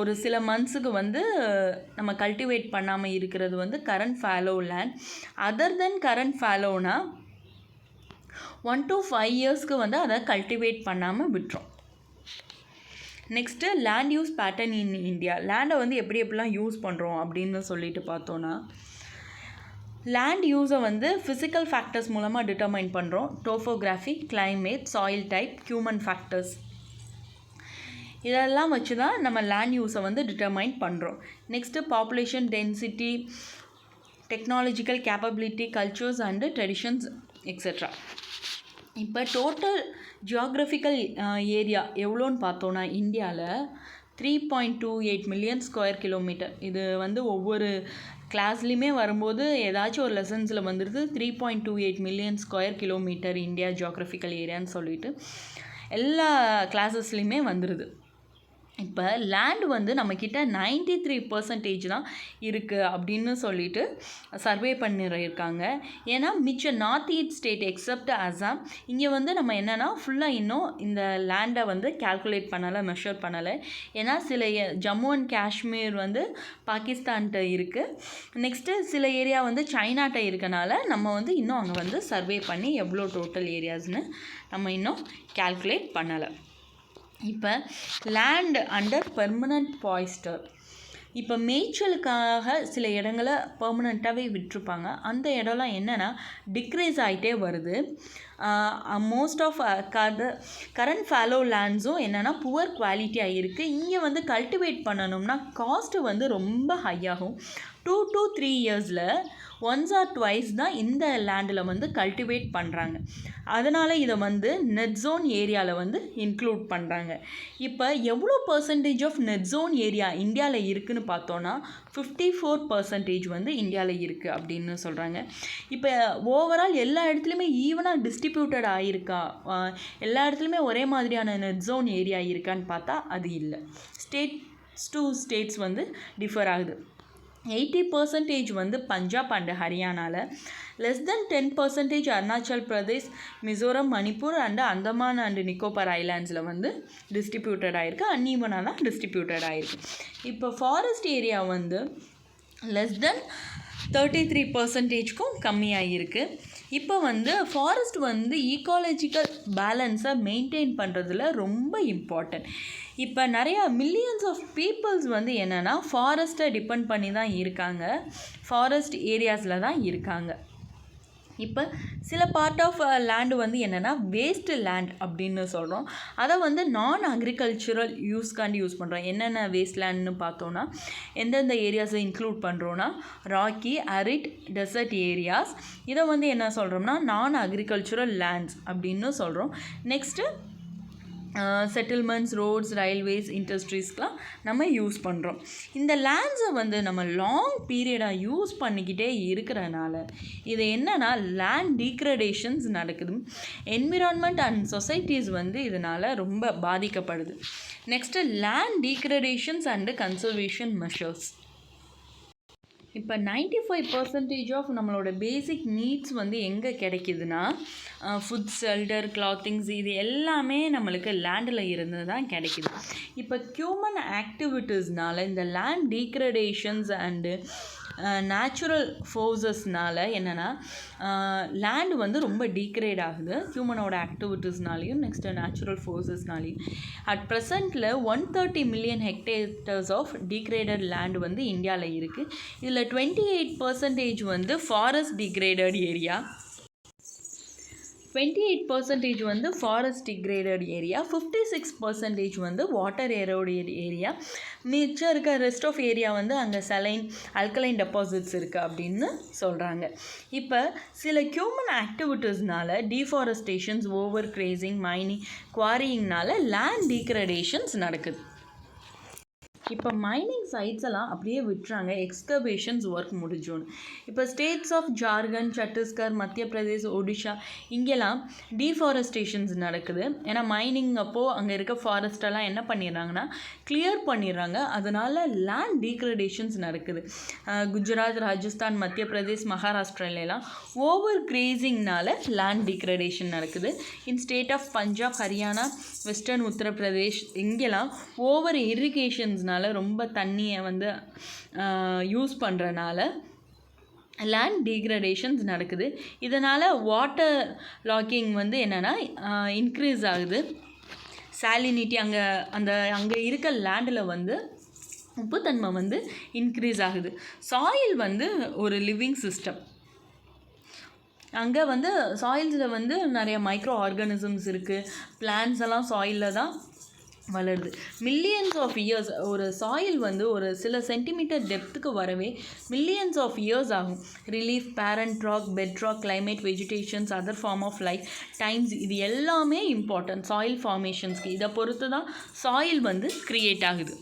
[SPEAKER 1] ஒரு சில மந்த்ஸுக்கு வந்து நம்ம கல்டிவேட் பண்ணாமல் இருக்கிறது வந்து current fallow land. Other than current ஃபாலோனா 1 to 5 இயர்ஸ்க்கு வந்து அதை கல்டிவேட் பண்ணாமல் விட்டுரும். Next land use pattern in India. லேண்டை வந்து எப்படிலாம் யூஸ் பண்ணுறோம் அப்படின்னு சொல்லிட்டு பார்த்தோன்னா, லேண்ட் யூஸை வந்து ஃபிசிக்கல் ஃபேக்டர்ஸ் மூலமாக டிட்டர்மைன் பண்ணுறோம். Topography, climate, soil type, human factors, இதெல்லாம் வச்சு தான் நம்ம லேண்ட் யூஸை வந்து டிட்டர்மைன் பண்ணுறோம். Next population density, technological capability, cultures and traditions etcetera. இப்போ டோட்டல் ஜியாகிரபிக்கல் ஏரியா எவ்வளோன்னு பார்த்தோன்னா இந்தியாவில் 3.28 மில்லியன் ஸ்கொயர் கிலோமீட்டர். இது வந்து ஒவ்வொரு கிளாஸ்லேயுமே வரும்போது ஏதாச்சும் ஒரு லெசன்ஸில் வந்துடுது 3.28 million square kilometre India geographical ஏரியான்னு சொல்லிட்டு எல்லா கிளாஸஸ்லேயுமே வந்துடுது. இப்போ லேண்ட் வந்து நம்மக்கிட்ட 93% தான் இருக்குது அப்படின்னு சொல்லிட்டு சர்வே பண்ணியிருக்காங்க. ஏன்னா மிச்ச north east state except Assam, இங்கே வந்து நம்ம என்னென்னா ஃபுல்லாக இன்னும் இந்த லேண்டை வந்து கால்குலேட் பண்ணலை, மெஷர் பண்ணலை. ஏன்னா சில ஜம்மு அண்ட் காஷ்மீர் வந்து பாகிஸ்தான்கிட்ட இருக்குது. நெக்ஸ்ட்டு சில ஏரியா வந்து சைனாட்ட இருக்கனால நம்ம வந்து இன்னும் அங்கே வந்து சர்வே பண்ணி எவ்வளோ டோட்டல் ஏரியாஸ்னு நம்ம இன்னும் கால்குலேட் பண்ணலை. இப்போ லேண்ட் அண்டர் பெர்மனன்ட் பாய்ஸ்டர், இப்போ மேய்ச்சலுக்காக சில இடங்களை பெர்மனண்ட்டாகவே விட்டுருப்பாங்க. அந்த இடம்லாம் என்னென்னா டிக்ரீஸ் ஆகிட்டே வருது. மோஸ்ட் ஆஃப் கரண்ட் ஃபாலோ லேண்ட்ஸும் என்னென்னா புவர் குவாலிட்டியாக இருக்குது. இங்கே வந்து கல்டிவேட் பண்ணணும்னா காஸ்ட்டு வந்து ரொம்ப ஹையாகும். 2 to 3 இயர்ஸில் ஒன்ஸ் ஆர் ட்வைஸ் தான் இந்த லேண்டில் வந்து கல்டிவேட் பண்ணுறாங்க. அதனால் இதை வந்து நெட் ஜோன் ஏரியாவில் வந்து இன்க்ளூட் பண்ணுறாங்க. இப்போ எவ்வளோ percentage of net sown area இந்தியாவில் இருக்குதுன்னு பார்த்தோன்னா 54% வந்து இந்தியாவில் இருக்குது அப்படின்னு சொல்கிறாங்க. இப்போ ஓவரால் எல்லா இடத்துலையுமே ஈவனாக டிஸ்ட்ரிபியூட்டட் ஆகிருக்கா, எல்லா இடத்துலையுமே ஒரே மாதிரியான நெட் ஜோன் ஏரியா இருக்கான்னு பார்த்தா அது இல்லை. ஸ்டேட்ஸ் டு ஸ்டேட்ஸ் வந்து டிஃபர் ஆகுது. 80% வந்து பஞ்சாப் அண்டு ஹரியானாவில், less than 10% Arunachal Pradesh, Mizoram, Manipur and Andaman and Nicobar ஐலாண்ட்ஸில் வந்து டிஸ்ட்ரிபியூட்டட் ஆகிருக்கு. அன்ஈவனாக தான் டிஸ்ட்ரிபியூட்டட் ஆகிருக்கு. இப்போ ஃபாரஸ்ட் ஏரியா வந்து லெஸ் தென் 33%க்கும் கம்மியாகிருக்கு. இப்போ வந்து ஃபாரஸ்ட் வந்து ஈக்காலஜிக்கல் பேலன்ஸை மெயின்டைன் பண்ணுறதுல ரொம்ப இம்பார்ட்டன்ட். இப்போ நிறையா மில்லியன்ஸ் ஆஃப் பீப்புள்ஸ் வந்து என்னென்னா ஃபாரஸ்ட்டை டிபெண்ட் பண்ணி தான் இருக்காங்க, ஃபாரஸ்ட் ஏரியாஸில் தான் இருக்காங்க. இப்போ சில பார்ட் ஆஃப் லேண்டு வந்து என்னென்னா வேஸ்ட்டு லேண்ட் அப்படின்னு சொல்கிறோம். அதை வந்து நான் அக்ரிகல்ச்சுரல் யூஸ்க்காண்டி யூஸ் பண்ணுறோம். என்னென்ன வேஸ்ட் லேண்ட்னு பார்த்தோன்னா எந்தெந்த ஏரியாஸை இன்க்ளூட் பண்ணுறோன்னா ராக்கி, அரிட், டெசர்ட் ஏரியாஸ். இதை வந்து என்ன சொல்கிறோம்னா நான் அக்ரிகல்ச்சுரல் லேண்ட்ஸ் அப்படின்னு சொல்கிறோம். நெக்ஸ்ட்டு செட்டில்மெண்ட்ஸ், ரோட்ஸ், ரயில்வேஸ், இண்டஸ்ட்ரீஸ்க்கெலாம் நம்ம யூஸ் பண்ணுறோம். இந்த லேண்ட்ஸை வந்து நம்ம லாங் பீரியடாக யூஸ் பண்ணிக்கிட்டே இருக்கிறனால இது என்னென்னா லேண்ட் டீக்ரடேஷன்ஸ் நடக்குது. என்விரான்மெண்ட் அண்ட் சொசைட்டிஸ் வந்து இதனால் ரொம்ப பாதிக்கப்படுது. Next land degradations and conservation measures. இப்போ 95% ஆஃப் நம்மளோட பேசிக் நீட்ஸ் வந்து எங்கே கிடைக்கிதுன்னா ஃபுட், ஷெல்டர், கிளாத்திங்ஸ், இது எல்லாமே நம்மளுக்கு லேண்டில் இருந்து தான் கிடைக்கிது. இப்போ ஹியூமன் ஆக்டிவிட்டீஸ்னால் இந்த லேண்ட் டீக்ரடேஷன்ஸ் அண்டு நேச்சுரல் ஃபோர்ஸஸ்னால் என்னென்னா லேண்டு வந்து ரொம்ப டீக்ரேட் ஆகுது ஹியூமனோட ஆக்டிவிட்டீஸ்னாலையும் நெக்ஸ்ட்டு நேச்சுரல் ஃபோர்ஸஸ்னாலையும். அட் ப்ரெசண்ட்டில் 130 million hectares of degraded land வந்து இந்தியாவில் இருக்குது. இதில் 28% வந்து ஃபாரஸ்ட் டிக்ரேடட் ஏரியா, 28% வந்து ஃபாரஸ்ட் டிக்ரேடட் ஏரியா, 56% வந்து வாட்டர் எரோடட் ஏரியா. மிச்சம் இருக்க ரெஸ்ட் ஆஃப் ஏரியா வந்து அங்கே சலைன், அல்கலைன் டெபாசிட்ஸ் இருக்குது அப்படின்னு சொல்கிறாங்க. இப்போ சில ஹியூமன் ஆக்டிவிட்டீஸ்னால டீஃபாரஸ்டேஷன்ஸ், ஓவர் கிரேசிங், மைனிங், குவாரியிங்னால லேண்ட் டீக்ரடேஷன்ஸ் நடக்குது. இப்போ மைனிங் சைட்ஸ் எல்லாம் அப்படியே விட்டுறாங்க, எக்ஸ்கவேஷன்ஸ் ஒர்க் முடிஞ்சோன்னு. இப்போ ஸ்டேட்ஸ் ஆஃப் ஜார்க்கண்ட், சத்தீஸ்கர், மத்திய பிரதேஷ், ஒடிஷா இங்கெல்லாம் டீஃபாரஸ்டேஷன்ஸ் நடக்குது. ஏன்னா மைனிங் அப்போது அங்கே இருக்க ஃபாரஸ்டெல்லாம் என்ன பண்ணிடுறாங்கன்னா கிளியர் பண்ணிடுறாங்க. அதனால் லேண்ட் டீக்ரடேஷன்ஸ் நடக்குது. குஜராத், ராஜஸ்தான், மத்திய பிரதேஷ், மகாராஷ்டிராலாம் ஓவர் கிரேசிங்னால லேண்ட் டீக்ரடேஷன் நடக்குது. In state of Punjab, Haryana, western Uttar Pradesh இங்கெல்லாம் ஓவர் இரிகேஷன்ஸ்னால ரொம்ப தண்ணியை வந்து யூஸ் பண்ணுறனால லேண்ட் டீக்ரடேஷன்ஸ் நடக்குது. இதனால் வாட்டர் லாக்கிங் வந்து என்னென்னா இன்க்ரீஸ் ஆகுது. சாலினிட்டி அங்கே இருக்க லேண்டில் வந்து உப்புத்தன்மை வந்து இன்க்ரீஸ் ஆகுது. சாயில் வந்து ஒரு லிவிங் சிஸ்டம். அங்கே வந்து சாயில்ஸில் வந்து நிறைய மைக்ரோ ஆர்கானிசம்ஸ் இருக்குது. பிளான்ஸ் எல்லாம் சாயிலில் தான் வளருது. மில்லியன்ஸ் ஆஃப் இயர்ஸ் ஒரு சாயில் வந்து ஒரு சில சென்டிமீட்டர் டெப்த்துக்கு வரவே மில்லியன்ஸ் ஆஃப் இயர்ஸ் ஆகும். Relief, parent rock, bed rock, climate, vegetations, other form of life, times இது எல்லாமே இம்பார்ட்டன்ட் சாயில் ஃபார்மேஷன்ஸ்க்கு. இதை பொறுத்து தான் சாயில் வந்து க்ரியேட் ஆகுது.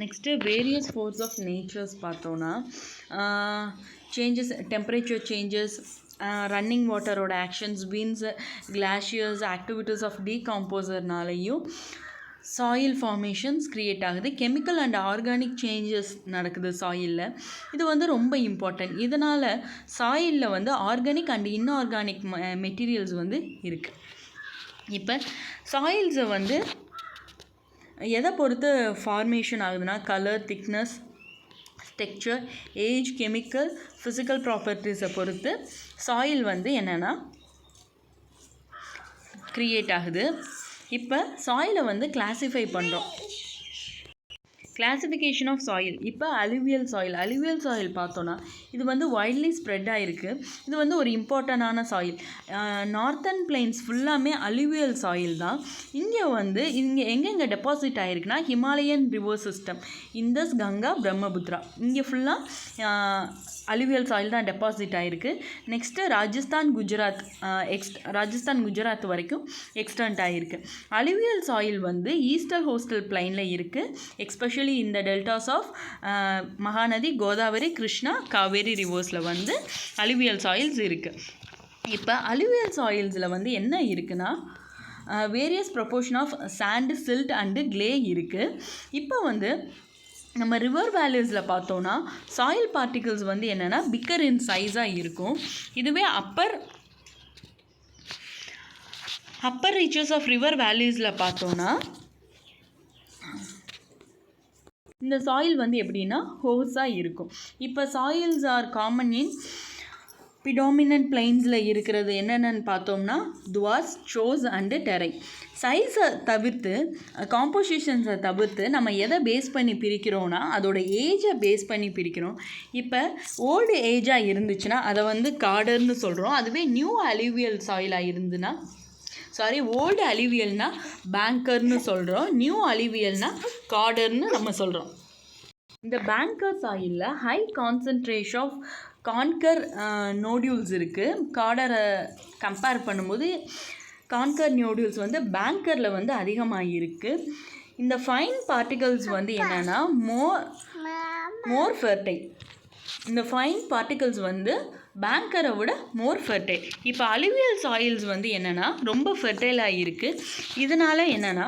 [SPEAKER 1] Next various force of natures பார்த்தோன்னா சேஞ்சஸ், டெம்பரேச்சர் சேஞ்சஸ், ரன்னிங் வாட்டரோட actions, winds, glaciers, activities of டீகம்போசர்னாலையும் சாயில் ஃபார்மேஷன்ஸ் க்ரியேட் ஆகுது. கெமிக்கல் அண்ட் ஆர்கானிக் சேஞ்சஸ் நடக்குது சாயிலில். இது வந்து ரொம்ப இம்பார்ட்டன்ட். இதனால் சாயிலில் வந்து ஆர்கானிக் அண்ட் இன்ஆர்கானிக் மெட்டீரியல்ஸ் வந்து இருக்குது. இப்போ சாயில்ஸை வந்து எதை பொறுத்து ஃபார்மேஷன் ஆகுதுன்னா colour, thickness, texture, age, chemical, physical ப்ராப்பர்ட்டிஸை பொறுத்து சாயில் வந்து என்னென்னா க்ரியேட் ஆகுது. இப்போ சாயிலை வந்து கிளாஸிஃபை பண்ணுறோம். Classification of soil. இப்போ அலுவியல் சாயில் பார்த்தோன்னா இது வந்து வைட்லி ஸ்ப்ரெட் ஆகிருக்கு. இது வந்து ஒரு இம்பார்ட்டண்டான சாயில். நார்த்தன் பிளைன்ஸ் ஃபுல்லாமே அலுவியல் சாயில் தான். இங்கே வந்து எங்கெங்கே டெபாசிட் ஆகிருக்குன்னா ஹிமாலயன் ரிவர் சிஸ்டம், இந்தஸ், கங்கா, பிரம்மபுத்ரா இங்கே ஃபுல்லாக அலுவியல் சாயில் தான் டெபாசிட் ஆகிருக்கு. நெக்ஸ்ட்டு ராஜஸ்தான் குஜராத் வரைக்கும் எக்ஸ்டெண்ட் ஆகிருக்கு. அலுவியல் சாயில் வந்து ஈஸ்டர் கோஸ்டல் பிளைனில் இருக்குது. எஸ்பெஷலி இந்த டெல்டாஸ் ஆஃப் மகாநதி, கோதாவரி, கிருஷ்ணா, காவேரி ரிவர்ஸில் வந்து அலுவியல் சாயில்ஸ் இருக்குது. இப்போ அலுவியல் சாயில்ஸில் வந்து என்ன இருக்குன்னா various proportion of sand, silt and clay இருக்குது. இப்போ வந்து நம்ம ரிவர் வேல்யூஸில் பார்த்தோன்னா சாயில் பார்ட்டிகிள்ஸ் வந்து என்னென்னா பிக்கர் இன் சைஸாக இருக்கும். இதுவே அப்பர் ரீச்சஸ் ஆஃப் ரிவர் வேல்யூஸில் பார்த்தோன்னா இந்த சாயில் வந்து எப்படின்னா ஹோஸாக இருக்கும். இப்போ soils are common in predominant பிளைன்ஸில் இருக்கிறது என்னென்னு பார்த்தோம்னா துவாஸ், சோஸ் அண்டு டெரைன். சைஸை தவிர்த்து, காம்போசிஷன்ஸை தவிர்த்து நம்ம எதை பேஸ் பண்ணி பிரிக்கிறோன்னா அதோட ஏஜை பேஸ் பண்ணி பிரிக்கிறோம். இப்போ ஓல்டு ஏஜாக இருந்துச்சுன்னா அதை வந்து காடர்னு சொல்கிறோம். அதுவே நியூ அலுவியல் சாயிலாக இருந்துன்னா ஓல்டு அலுவியல்னா பேங்கர்னு சொல்கிறோம். நியூ அலுவியல்னா காடர்னு நம்ம சொல்கிறோம். இந்த பேங்கர் சாயிலில் high concentration of kankar nodules இருக்குது. காடரை கம்பேர் பண்ணும்போது கான்கர் நோடியூல்ஸ் வந்து பேங்கரில் வந்து அதிகமாக இருக்குது. இந்த ஃபைன் பார்ட்டிகல்ஸ் வந்து என்னென்னா மோர் ஃபெர்டைல். இந்த ஃபைன் பார்ட்டிகல்ஸ் வந்து பேங்கரை விட மோர் ஃபெர்டைல். இப்போ அலுவியல் சாயில்ஸ் வந்து என்னென்னா ரொம்ப ஃபெர்டைலாக இருக்குது. இதனால் என்னென்னா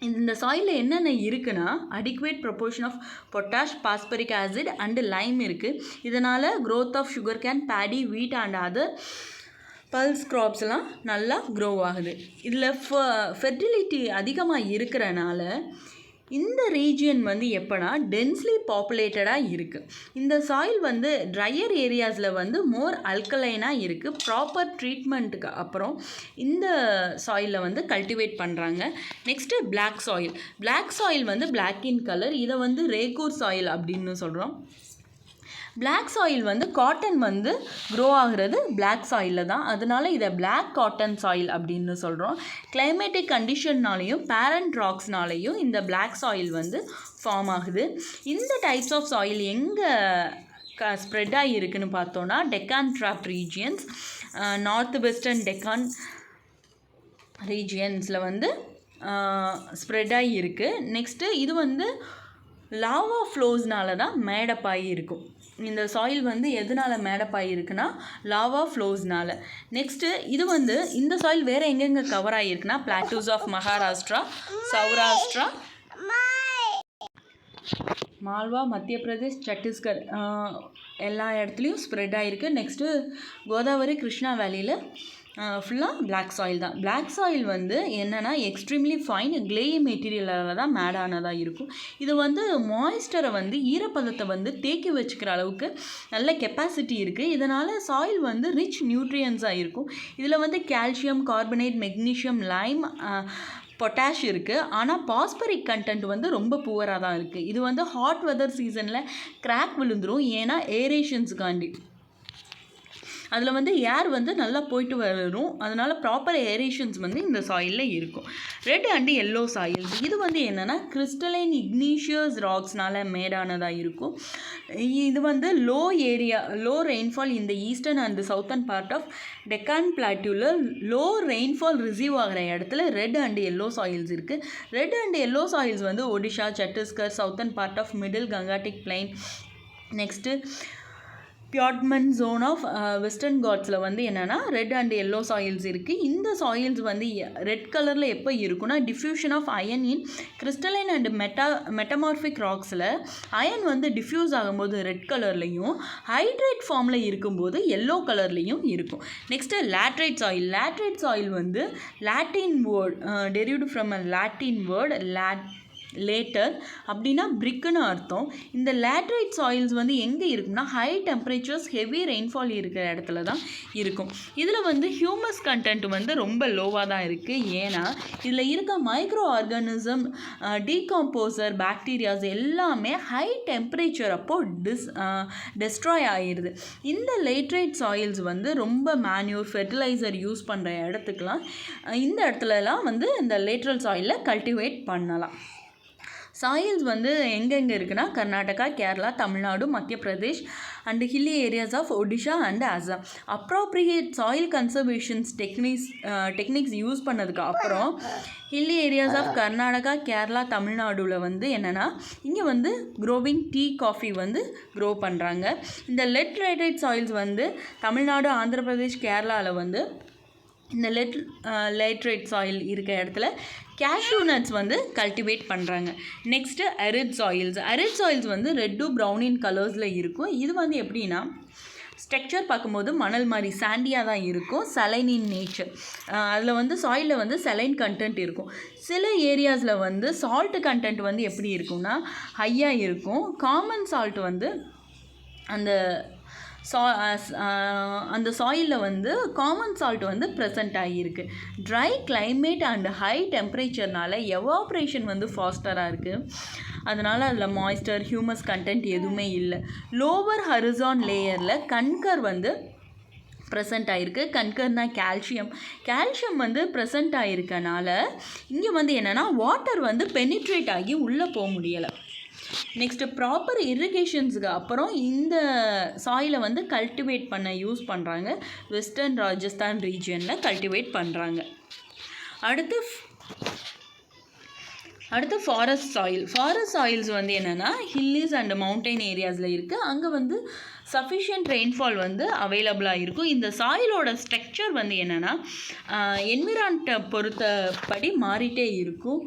[SPEAKER 1] இந்த சாயிலில் என்னென்ன இருக்குன்னா adequate proportion of potash, phosphoric acid and lime இருக்குது. இதனால் growth of sugar cane, paddy, wheat and other pulse க்ராப்ஸ்லாம் நல்லா க்ரோ ஆகுது. இதில் ஃபெர்டிலிட்டி அதிகமாக இருக்கிறனால இந்த ரீஜியன் வந்து எப்போனா டென்ஸ்லி பாப்புலேட்டடாக இருக்குது. இந்த சாயில் வந்து ட்ரையர் ஏரியாஸில் வந்து மோர் அல்கலைனாக இருக்குது. ப்ராப்பர் ட்ரீட்மெண்ட்டுக்கு அப்புறம் இந்த சாயிலில் வந்து கல்டிவேட் பண்ணுறாங்க. நெக்ஸ்ட்டு பிளாக் சாயில் வந்து பிளாக் இன் கலர். இதை வந்து ரேகூர் சாயில் அப்படின்னு சொல்கிறோம். பிளாக் சாயில் வந்து காட்டன் வந்து க்ரோ ஆகிறது பிளாக் சாயிலில் தான். அதனால இதை பிளாக் காட்டன் சாயில் அப்படின்னு சொல்கிறோம். கிளைமேட்டிக் கண்டிஷன்னாலையும் பேரண்ட் ராக்ஸ்னாலையும் இந்த பிளாக் சாயில் வந்து ஃபார்ம் ஆகுது. இந்த டைப்ஸ் ஆஃப் சாயில் எங்கே ஸ்ப்ரெட் ஆகி இருக்குன்னு பார்த்தோன்னா Deccan trap regions, north western Deccan ரீஜியன்ஸில் வந்து ஸ்ப்ரெட் ஆகி இருக்குது. நெக்ஸ்ட்டு இது வந்து லாவா ஃப்ளோஸ்னால தான் மேடப் ஆகி இருக்கும். இந்த சாயில் வந்து எதனால் மேடப் ஆகிருக்குன்னா லாவா ஃப்ளோஸ்னால. நெக்ஸ்ட்டு இது வந்து இந்த சாயில் வேறு எங்கெங்கே கவர் ஆகிருக்குன்னா பிளாட்டூஸ் ஆஃப் மகாராஷ்டிரா, சௌராஷ்டிரா, மால்வா, மத்திய பிரதேஷ், சத்தீஸ்கர் எல்லா இடத்துலையும் ஸ்ப்ரெட் ஆகிருக்கு. நெக்ஸ்ட்டு கோதாவரி, கிருஷ்ணா வேலியில் ஃபுல்லாக பிளாக் சாயில் தான். பிளாக் சாயில் வந்து என்னென்னா எக்ஸ்ட்ரீம்லி ஃபைன் கிளேயி மெட்டீரியலால் தான் மேடானதாக இருக்கும். இது வந்து மாய்ஸ்டரை வந்து ஈரப்பதத்தை வந்து தேக்கி வச்சுக்கிற அளவுக்கு நல்ல கெப்பாசிட்டி இருக்குது. இதனால் சாயில் வந்து ரிச் நியூட்ரியன்ஸாக இருக்கும். இதில் வந்து calcium, carbonate, magnesium, Lime, potash இருக்குது. ஆனால் பாஸ்பரிக் கண்டென்ட் வந்து ரொம்ப புவராக தான் இருக்குது. இது வந்து ஹாட் வெதர் சீசனில் கிராக் விழுந்துடும். ஏன்னா ஏரேஷன்ஸுக்காண்டி அதில் வந்து ஏர் வந்து நல்லா போயிட்டு வரும். அதனால் ப்ராப்பர் ஏரேஷன்ஸ் வந்து இந்த சாயிலில் இருக்கும். ரெட் அண்ட் எல்லோ சாயில்ஸ் இது வந்து என்னென்னா கிறிஸ்டலைன் இக்னீஷியஸ் ராக்ஸ்னால மேடானதாக இருக்கும். இது வந்து லோ ரெயின்ஃபால் இந்த eastern and southern part of Deccan பிளாட்டியூவில் லோ ரெயின்ஃபால் ரிசீவ் ஆகிற இடத்துல ரெட் அண்ட் எல்லோ சாயில்ஸ் இருக்குது. ரெட் அண்ட் எல்லோ சாயில்ஸ் வந்து Odisha, Chhattisgarh, southern part of middle Gangetic plain, next piedmont zone of western காட்ஸில் வந்து என்னென்னா ரெட் அண்ட் எல்லோ சாயில்ஸ் இருக்குது. இந்த சாயில்ஸ் வந்து ரெட் கலரில் எப்போ இருக்குன்னா diffusion of iron in crystalline and metamorphic ராக்ஸில் அயன் வந்து டிஃப்யூஸ் ஆகும்போது ரெட் கலர்லையும், ஹைட்ரேட் ஃபார்மில் இருக்கும்போது எல்லோ கலர்லேயும் இருக்கும். நெக்ஸ்ட்டு லேட்ரைட் சாயில் வந்து Latin word derived from a Latin word later அப்படின்னா பிரிக்குன்னு அர்த்தம். இந்த லேட்ரைட் சாயில்ஸ் வந்து எங்கே இருக்குன்னா ஹை டெம்பரேச்சர்ஸ், ஹெவி ரெயின்ஃபால் இருக்கிற இடத்துல தான் இருக்கும். இதில் வந்து ஹியூமஸ் கண்டென்ட் வந்து ரொம்ப லோவாக தான் இருக்குது. ஏன்னா இதில் இருக்க மைக்ரோ ஆர்கானிசம், டீகம்போசர், பாக்டீரியாஸ் எல்லாமே ஹை டெம்பரேச்சர் அப்போது டெஸ்ட்ராய் ஆகிடுது. இந்த லேட்ரைட் சாயில்ஸ் வந்து ரொம்ப மேன்யூர், ஃபெர்டிலைசர் யூஸ் பண்ணுற இடத்துக்குலாம் இந்த இடத்துலலாம் வந்து இந்த லேட்ரல் சாயிலில் கல்டிவேட் பண்ணலாம். சாயில்ஸ் வந்து எங்கெங்கே இருக்குன்னா Karnataka, Kerala, Tamil Nadu, Madhya Pradesh and hilly areas of Odisha and Assam. Appropriate soil conservations techniques use பண்ணதுக்கு அப்புறம் hilly areas of Karnataka, Kerala, தமிழ்நாடுவில் வந்து என்னென்னா இங்கே வந்து க்ரோவிங் டீ, காஃபி வந்து க்ரோ பண்ணுறாங்க. இந்த லேட்ரைட் சாயில்ஸ் வந்து தமிழ்நாடு, ஆந்திர பிரதேஷ், கேரளாவில் வந்து இந்த லேட்ரைட் சாயில் இருக்க இடத்துல கேஷ்யூ நட்ஸ் வந்து கல்டிவேட் பண்ணுறாங்க. நெக்ஸ்ட்டு அரிட் சாயில்ஸ் வந்து ரெட்டு ப்ரௌனின் கலர்ஸில் இருக்கும். இது வந்து எப்படின்னா ஸ்ட்ரக்சர் பார்க்கும்போது மணல் மாதிரி சாண்டியாக தான் இருக்கும். சலைன் இன் நேச்சர், அதில் வந்து சாயிலில் வந்து சலைன் கண்டென்ட் இருக்கும். சில ஏரியாஸில் வந்து சால்ட்டு கண்டென்ட் வந்து எப்படி இருக்கும்னா ஹையாக இருக்கும். காமன் சால்ட் வந்து அந்த சாயிலில் வந்து காமன் சால்ட் வந்து ப்ரெசண்ட் ஆகியிருக்கு. ட்ரை கிளைமேட் அண்ட் ஹை டெம்பரேச்சர்னால எவாப்ரேஷன் வந்து ஃபாஸ்டராக இருக்குது. அதனால் அதில் மாய்ஸ்டர், ஹியூமஸ் கண்டென்ட் எதுவுமே இல்லை. லோவர் ஹரிசான் லேயரில் கன்கர் வந்து ப்ரெசண்ட் ஆகிருக்கு. கன்கர்னா கால்சியம் வந்து ப்ரெசண்ட் ஆகிருக்கனால இங்கே வந்து என்னென்னா வாட்டர் வந்து பெனிட்ரேட் ஆகி உள்ளே போக முடியலை. நெக்ஸ்ட்டு ப்ராப்பர் இரிகேஷன்ஸுக்கு அப்புறம் இந்த சாயிலை வந்து கல்டிவேட் பண்ண யூஸ் பண்ணுறாங்க. வெஸ்டர்ன் ராஜஸ்தான் ரீஜியனில் கல்டிவேட் பண்ணுறாங்க. அடுத்து ஃபாரஸ்ட் சாயில்ஸ் வந்து என்னென்னா ஹில்லிஸ் அண்ட் மவுண்டைன் ஏரியாஸில் இருக்குது. அங்கே வந்து சஃபிஷியன்ட் ரெயின்ஃபால் வந்து அவைலபிளாக இருக்கும். இந்த சாயிலோட ஸ்ட்ரக்சர் வந்து என்னென்னா என்விரான்மெண்ட்டை பொறுத்தபடி மாறிட்டே இருக்கும்.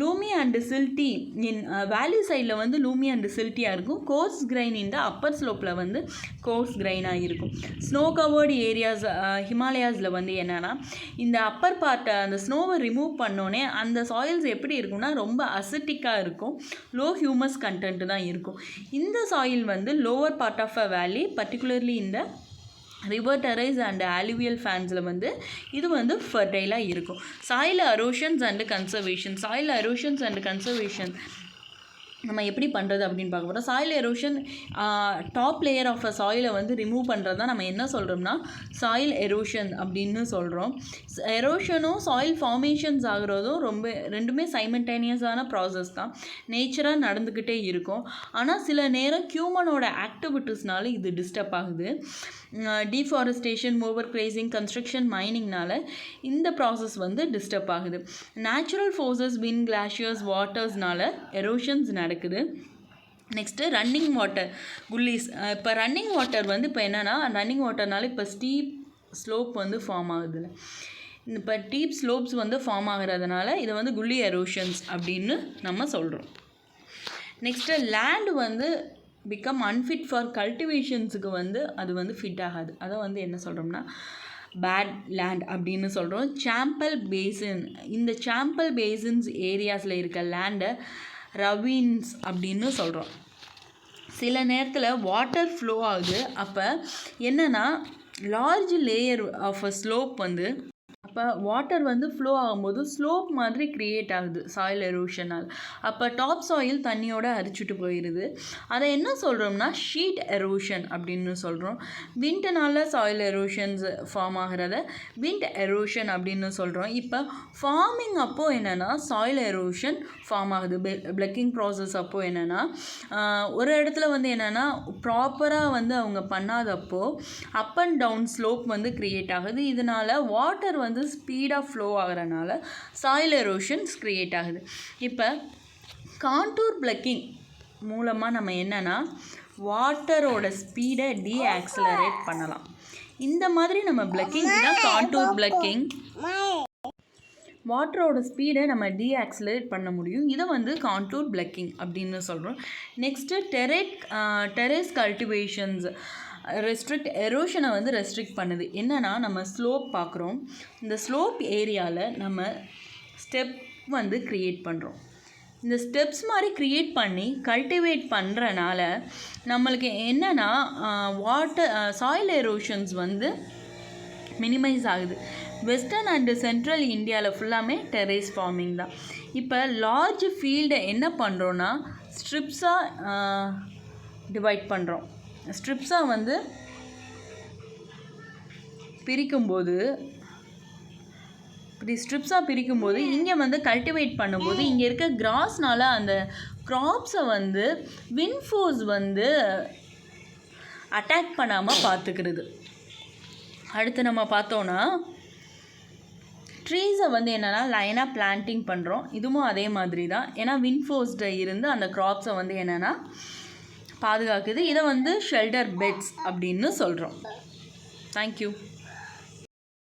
[SPEAKER 1] லூமி அண்டு சில்ட்டி இன் வேலி சைடில் வந்து லூமி அண்டு சில்ட்டியாக இருக்கும். கோர்ஸ் கிரைன் இந்த அப்பர் ஸ்லோப்பில் வந்து கோர்ஸ் கிரைனாக இருக்கும். ஸ்னோ கவர்டு ஏரியாஸ் ஹிமாலயாஸில் வந்து என்னென்னா இந்த அப்பர் பார்ட்டை அந்த ஸ்னோவை ரிமூவ் பண்ணோன்னே அந்த சாயில்ஸ் எப்படி இருக்கும்னா ரொம்ப அசிட்டிக்காக இருக்கும். லோ ஹியூமஸ் கண்டென்ட் தான் இருக்கும். இந்த சாயில் வந்து லோவர் பார்ட் ஆஃப் அ வேலி, பர்டிகுலர்லி இந்த ரிவர் டெரைஸ் அண்ட் ஆலுவியல் ஃபேன்ஸில் வந்து இது வந்து ஃபர்டைலாக இருக்கும். சாயில் எரோஷன்ஸ் அண்ட் கன்சர்வேஷன் நம்ம எப்படி பண்ணுறது அப்படின்னு பார்க்க போகிறோம். Soil erosion top layer of a சாயிலை வந்து ரிமூவ் பண்ணுறது தான் நம்ம என்ன சொல்கிறோம்னா சாயில் எரோஷன் அப்படின்னு சொல்கிறோம். எரோஷனும் சாயில் ஃபார்மேஷன்ஸ் ஆகிறதும் ரெண்டுமே சைமல்டேனியஸான ப்ராசஸ் தான், நேச்சராக நடந்துக்கிட்டே இருக்கும். ஆனால் சில நேரம் ஹியூமனோட ஆக்டிவிட்டீஸ்னால இது டிஸ்டர்ப் ஆகுது. டீஃபாரஸ்டேஷன், ஓவர் கிரேசிங், கன்ஸ்ட்ரக்ஷன், மைனிங்னால இந்த ப்ராசஸ் வந்து டிஸ்டர்ப் ஆகுது. நேச்சுரல் ஃபோர்ஸஸ், விண்ட், கிளாஷியர்ஸ், வாட்டர்ஸ்னால எரோஷன்ஸ் நடக்குது. Next running water gullies. இப்போ ரன்னிங் வாட்டர் வந்து இப்போ என்னென்னா ரன்னிங் வாட்டர்னால இப்போ ஸ்டீப் ஸ்லோப் வந்து ஃபார்ம் ஆகுதுல்ல, இப்போ டீப் ஸ்லோப்ஸ் வந்து ஃபார்ம் ஆகிறதுனால இதை வந்து குல்லி எரோஷன்ஸ் அப்படின்னு நம்ம சொல்கிறோம். நெக்ஸ்ட்டு லேண்ட் வந்து பிகம் அன்ஃபிட் ஃபார் கல்டிவேஷன்ஸுக்கு வந்து அது வந்து ஃபிட் ஆகாது. அதை வந்து என்ன சொல்கிறோம்னா பேட் லேண்ட் அப்படின்னு சொல்கிறோம். சாம்பல் பேசின், இந்த சாம்பல் பேசின்ஸ் ஏரியாஸில் இருக்க லேண்டை ரவீன்ஸ் அப்படின்னு சொல்கிறோம். சில நேரத்தில் வாட்டர் ஃப்ளோ ஆகுது, அப்போ என்னென்னா large layer of a slope வந்து அப்போ வாட்டர் வந்து ஃப்ளோ ஆகும்போது ஸ்லோப் மாதிரி க்ரியேட் ஆகுது சாயில் எரோஷனால். அப்போ டாப் சாயில் தண்ணியோடு அரிச்சுட்டு போயிடுது. அதை என்ன சொல்கிறோம்னா ஷீட் எரோஷன் அப்படின்னு சொல்கிறோம். விண்ட்னால சாயில் எரோஷன்ஸ் ஃபார்ம் ஆகிறத விண்ட் எரோஷன் அப்படின்னு சொல்கிறோம். இப்போ ஃபார்மிங் அப்போது என்னென்னா சாயில் எரோஷன் ஃபார்ம் ஆகுது. பிளக்கிங் ப்ராசஸ் அப்போது என்னென்னா ஒரு இடத்துல வந்து என்னென்னா ப்ராப்பராக வந்து அவங்க பண்ணாதப்போ அப் அண்ட் டவுன் ஸ்லோப் வந்து க்ரியேட் ஆகுது. இதனால் வாட்டர் வந்து ஸ்பீடாக ஃப்ளோ ஆகிறனால சாயில் எரோஷன்ஸ் க்ரியேட் ஆகுது. இப்போ கான்டூர் பிளக்கிங் மூலமாக நம்ம என்னென்னா வாட்டரோட ஸ்பீடை டீஆக்சலரேட் பண்ணலாம். இந்த மாதிரி நம்ம பிளக்கிங் தான் கான்டூர் பிளக்கிங். வாட்டரோட ஸ்பீடை நம்ம டீஆக்சலரேட் பண்ண முடியும். இதை வந்து கான்டூர் பிளக்கிங் அப்படின்னு சொல்கிறோம். நெக்ஸ்ட்டு டெரேஸ் கல்டிவேஷன்ஸ் எரோஷனை வந்து ரெஸ்ட்ரிக்ட் பண்ணுது. என்னென்னா நம்ம ஸ்லோப் பார்க்குறோம், இந்த ஸ்லோப் ஏரியாவில் நம்ம ஸ்டெப் வந்து க்ரியேட் பண்ணுறோம். இந்த ஸ்டெப்ஸ் மாதிரி க்ரியேட் பண்ணி கல்டிவேட் பண்ணுறனால நம்மளுக்கு என்னென்னா சாயில் எரோஷன்ஸ் வந்து மினிமைஸ் ஆகுது. வெஸ்டர்ன் அண்டு சென்ட்ரல் இந்தியாவில் ஃபுல்லாமே டெரேஸ் ஃபார்மிங் தான். இப்போ லார்ஜ் ஃபீல்டை என்ன பண்ணுறோன்னா ஸ்ட்ரிப்ஸாக டிவைட் பண்ணுறோம். ஸ்ட்ரிப்ஸாக வந்து பிரிக்கும்போது இங்கே வந்து கல்டிவேட் பண்ணும்போது இங்கே இருக்க கிராஸ்னால் அந்த க்ராப்ஸை வந்து விண்ட் ஃபோர்ஸ் வந்து அட்டாக் பண்ணாமல் பார்த்துக்கிறது. அடுத்து நம்ம பார்த்தோன்னா ட்ரீஸை வந்து என்னென்னா லைனாக பிளான்டிங் பண்ணுறோம். இதுவும் அதே மாதிரி தான். ஏன்னா விண்ட் ஃபோர்ஸ்ட இருந்து அந்த க்ராப்ஸை வந்து என்னென்னா பாதுகாக்குது. இதை வந்து ஷெல்டர் பெட்ஸ் அப்படின்னு சொல்கிறோம். தேங்க்யூ.